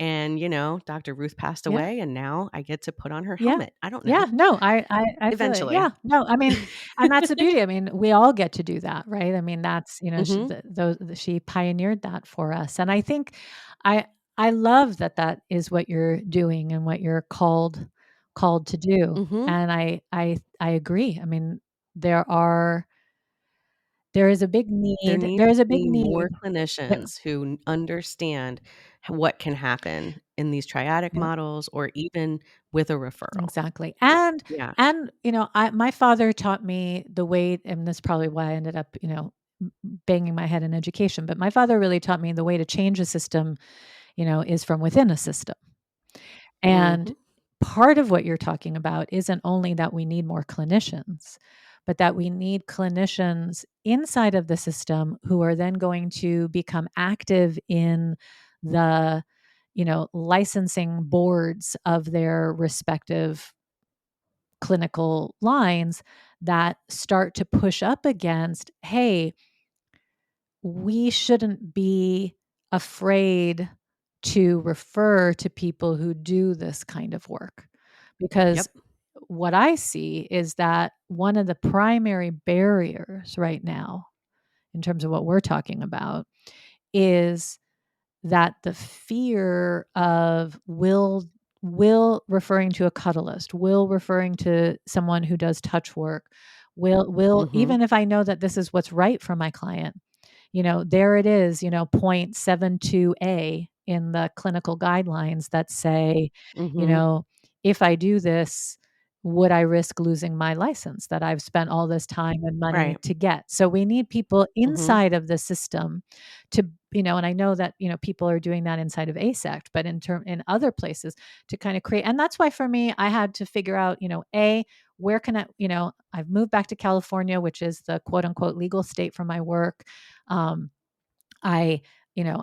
And, Dr. Ruth passed Yeah. away, and now I get to put on her Yeah. helmet. I don't Yeah. know. No, I feel it. Eventually. Yeah. No, I mean, and that's the beauty. I mean, we all get to do that, right? I mean, that's, Mhm. she pioneered that for us. And I think I, I love that that is what you're doing and what you're called to do. Mhm. And I agree. I mean, there is a big There need. needs There's a to big be more need. clinicians who understand what can happen in these triadic Yeah. models or even with a referral. Exactly. Yeah. And my father taught me the way, and this is probably why I ended up, banging my head in education, but my father really taught me the way to change a system, is from within a system. And Mhm. part of what you're talking about isn't only that we need more clinicians, but that we need clinicians inside of the system who are then going to become active in the, licensing boards of their respective clinical lines that start to push up against, hey, we shouldn't be afraid to refer to people who do this kind of work. Because Yep. what I see is that one of the primary barriers right now, in terms of what we're talking about, is that the fear of will referring to a cuddlist, will referring to someone who does touch work, will Mhm. even if I know that this is what's right for my client, there it is, 0.72a in the clinical guidelines that say, you Mhm. know, if I do this, would I risk losing my license that I've spent all this time and money Right. to get? So we need people Mhm. inside of the system to, and I know that, people are doing that inside of ASECT, but in other places to kind of create. And that's why for me, I had to figure out, where can I, I've moved back to California, which is the quote unquote legal state for my work. Um, I,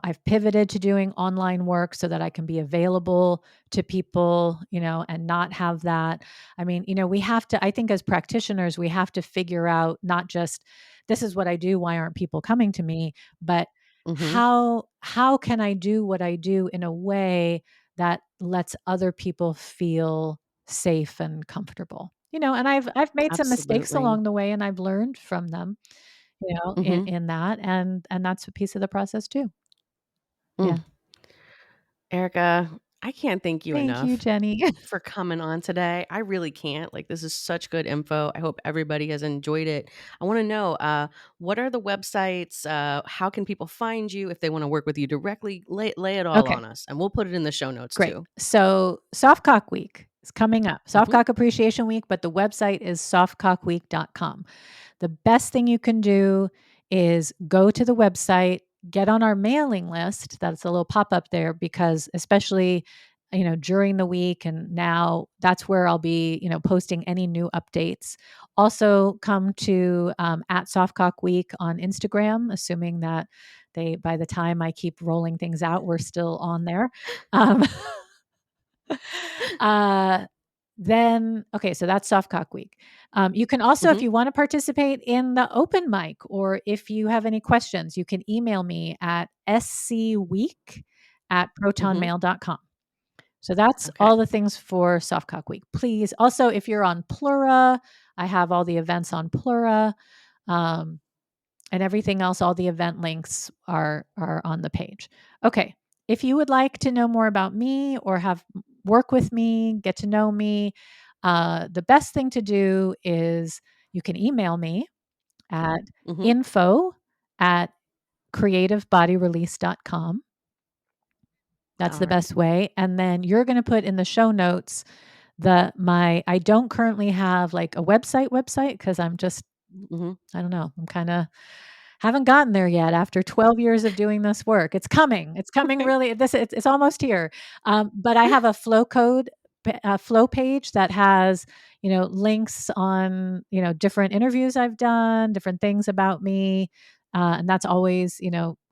I've pivoted to doing online work so that I can be available to people, and not have that. I mean, we have to, I think as practitioners, we have to figure out not just this is what I do, why aren't people coming to me, but Mhm. how can I do what I do in a way that lets other people feel safe and comfortable? And I've made some mistakes Absolutely. along the way and I've learned from them, in Mhm. that, and that's a piece of the process too. Mm. Yeah. Erica, I can't thank you Thank you, enough Jenny. for coming on today. I really can't. Like, this is such good info. I hope everybody has enjoyed it. I want to know, what are the websites? How can people find you if they want to work with you directly? Lay it all Okay, on us, and we'll put it in the show notes great. too. So Softcock Week is coming up. Mhm. Softcock Appreciation Week, but the website is softcockweek.com. The best thing you can do is go to the website, get on our mailing list. That's a little pop up there because, especially, during the week, and now that's where I'll be, posting any new updates. Also, come to at Softcock Week on Instagram, assuming that by the time I keep rolling things out, we're still on there. Um, uh, then, okay, so that's Soft Cock Week. You can also, if Mhm. you want to participate in the open mic, or if you have any questions, you can email me at scweek@protonmail.com. Mhm. So that's Okay. all the things for Soft Cock Week. Please, also, if you're on Plura, I have all the events on Plura. Um, and everything else, all the event links are on the page. Okay. If you would like to know more about me or have work with me, get to know me, the best thing to do is you can email me at Mhm. info@creativebodyrelease.com. That's All the right. best way. And then you're going to put in the show notes I don't currently have like a website because I'm just, Mhm. I don't know, I'm kind of haven't gotten there yet after 12 years of doing this work. It's coming. It's coming Okay. really. It's almost here. But I have a flow page that has, links on, different interviews I've done, different things about me. And that's always,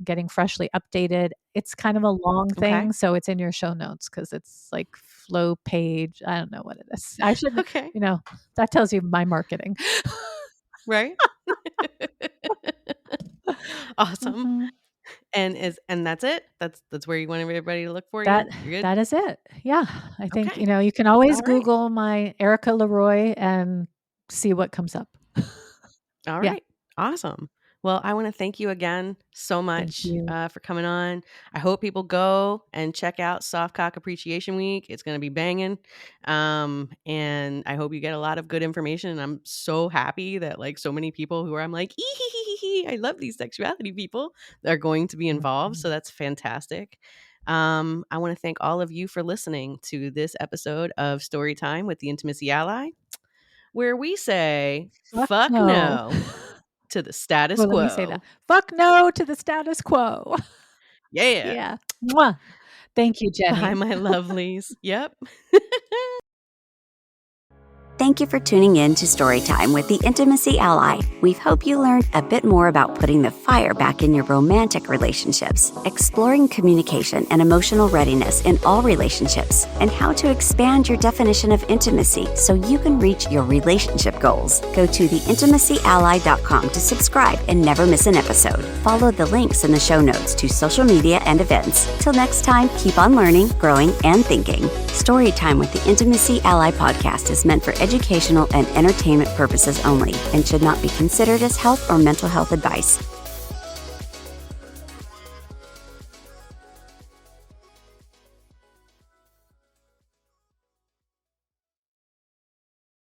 getting freshly updated. It's kind of a long Okay. thing. So it's in your show notes because it's like flow page. I don't know what it is. I should, Okay. that tells you my marketing. Right? Awesome. Mhm. And that's it? That's where you want everybody to look for That you? You're good? that is it. Yeah, I think, Okay. you can always All right. Google my Erica Leroye and see what comes up. All Yeah, right. Awesome. Well, I want to thank you again so thank much you. for coming on. I hope people go and check out Soft Cock Appreciation Week. It's going to be banging. And I hope you get a lot of good information. And I'm so happy that like so many people who are, I'm like, I love these sexuality people, are going to be involved. Mhm. So that's fantastic. I want to thank all of you for listening to this episode of Story Time with the Intimacy Ally, where we say, Fuck fuck no. no to the status Well, let me say that. quo. Fuck no to the status quo. Yeah. Yeah. Mwah. Thank you, Bye, Jenny. my lovelies. Yep. Thank you for tuning in to Storytime with the Intimacy Ally. We hope you learned a bit more about putting the fire back in your romantic relationships, exploring communication and emotional readiness in all relationships, and how to expand your definition of intimacy so you can reach your relationship goals. Go to theintimacyally.com to subscribe and never miss an episode. Follow the links in the show notes to social media and events. Till next time, keep on learning, growing, and thinking. Storytime with the Intimacy Ally podcast is meant for educational and entertainment purposes only and should not be considered as health or mental health advice.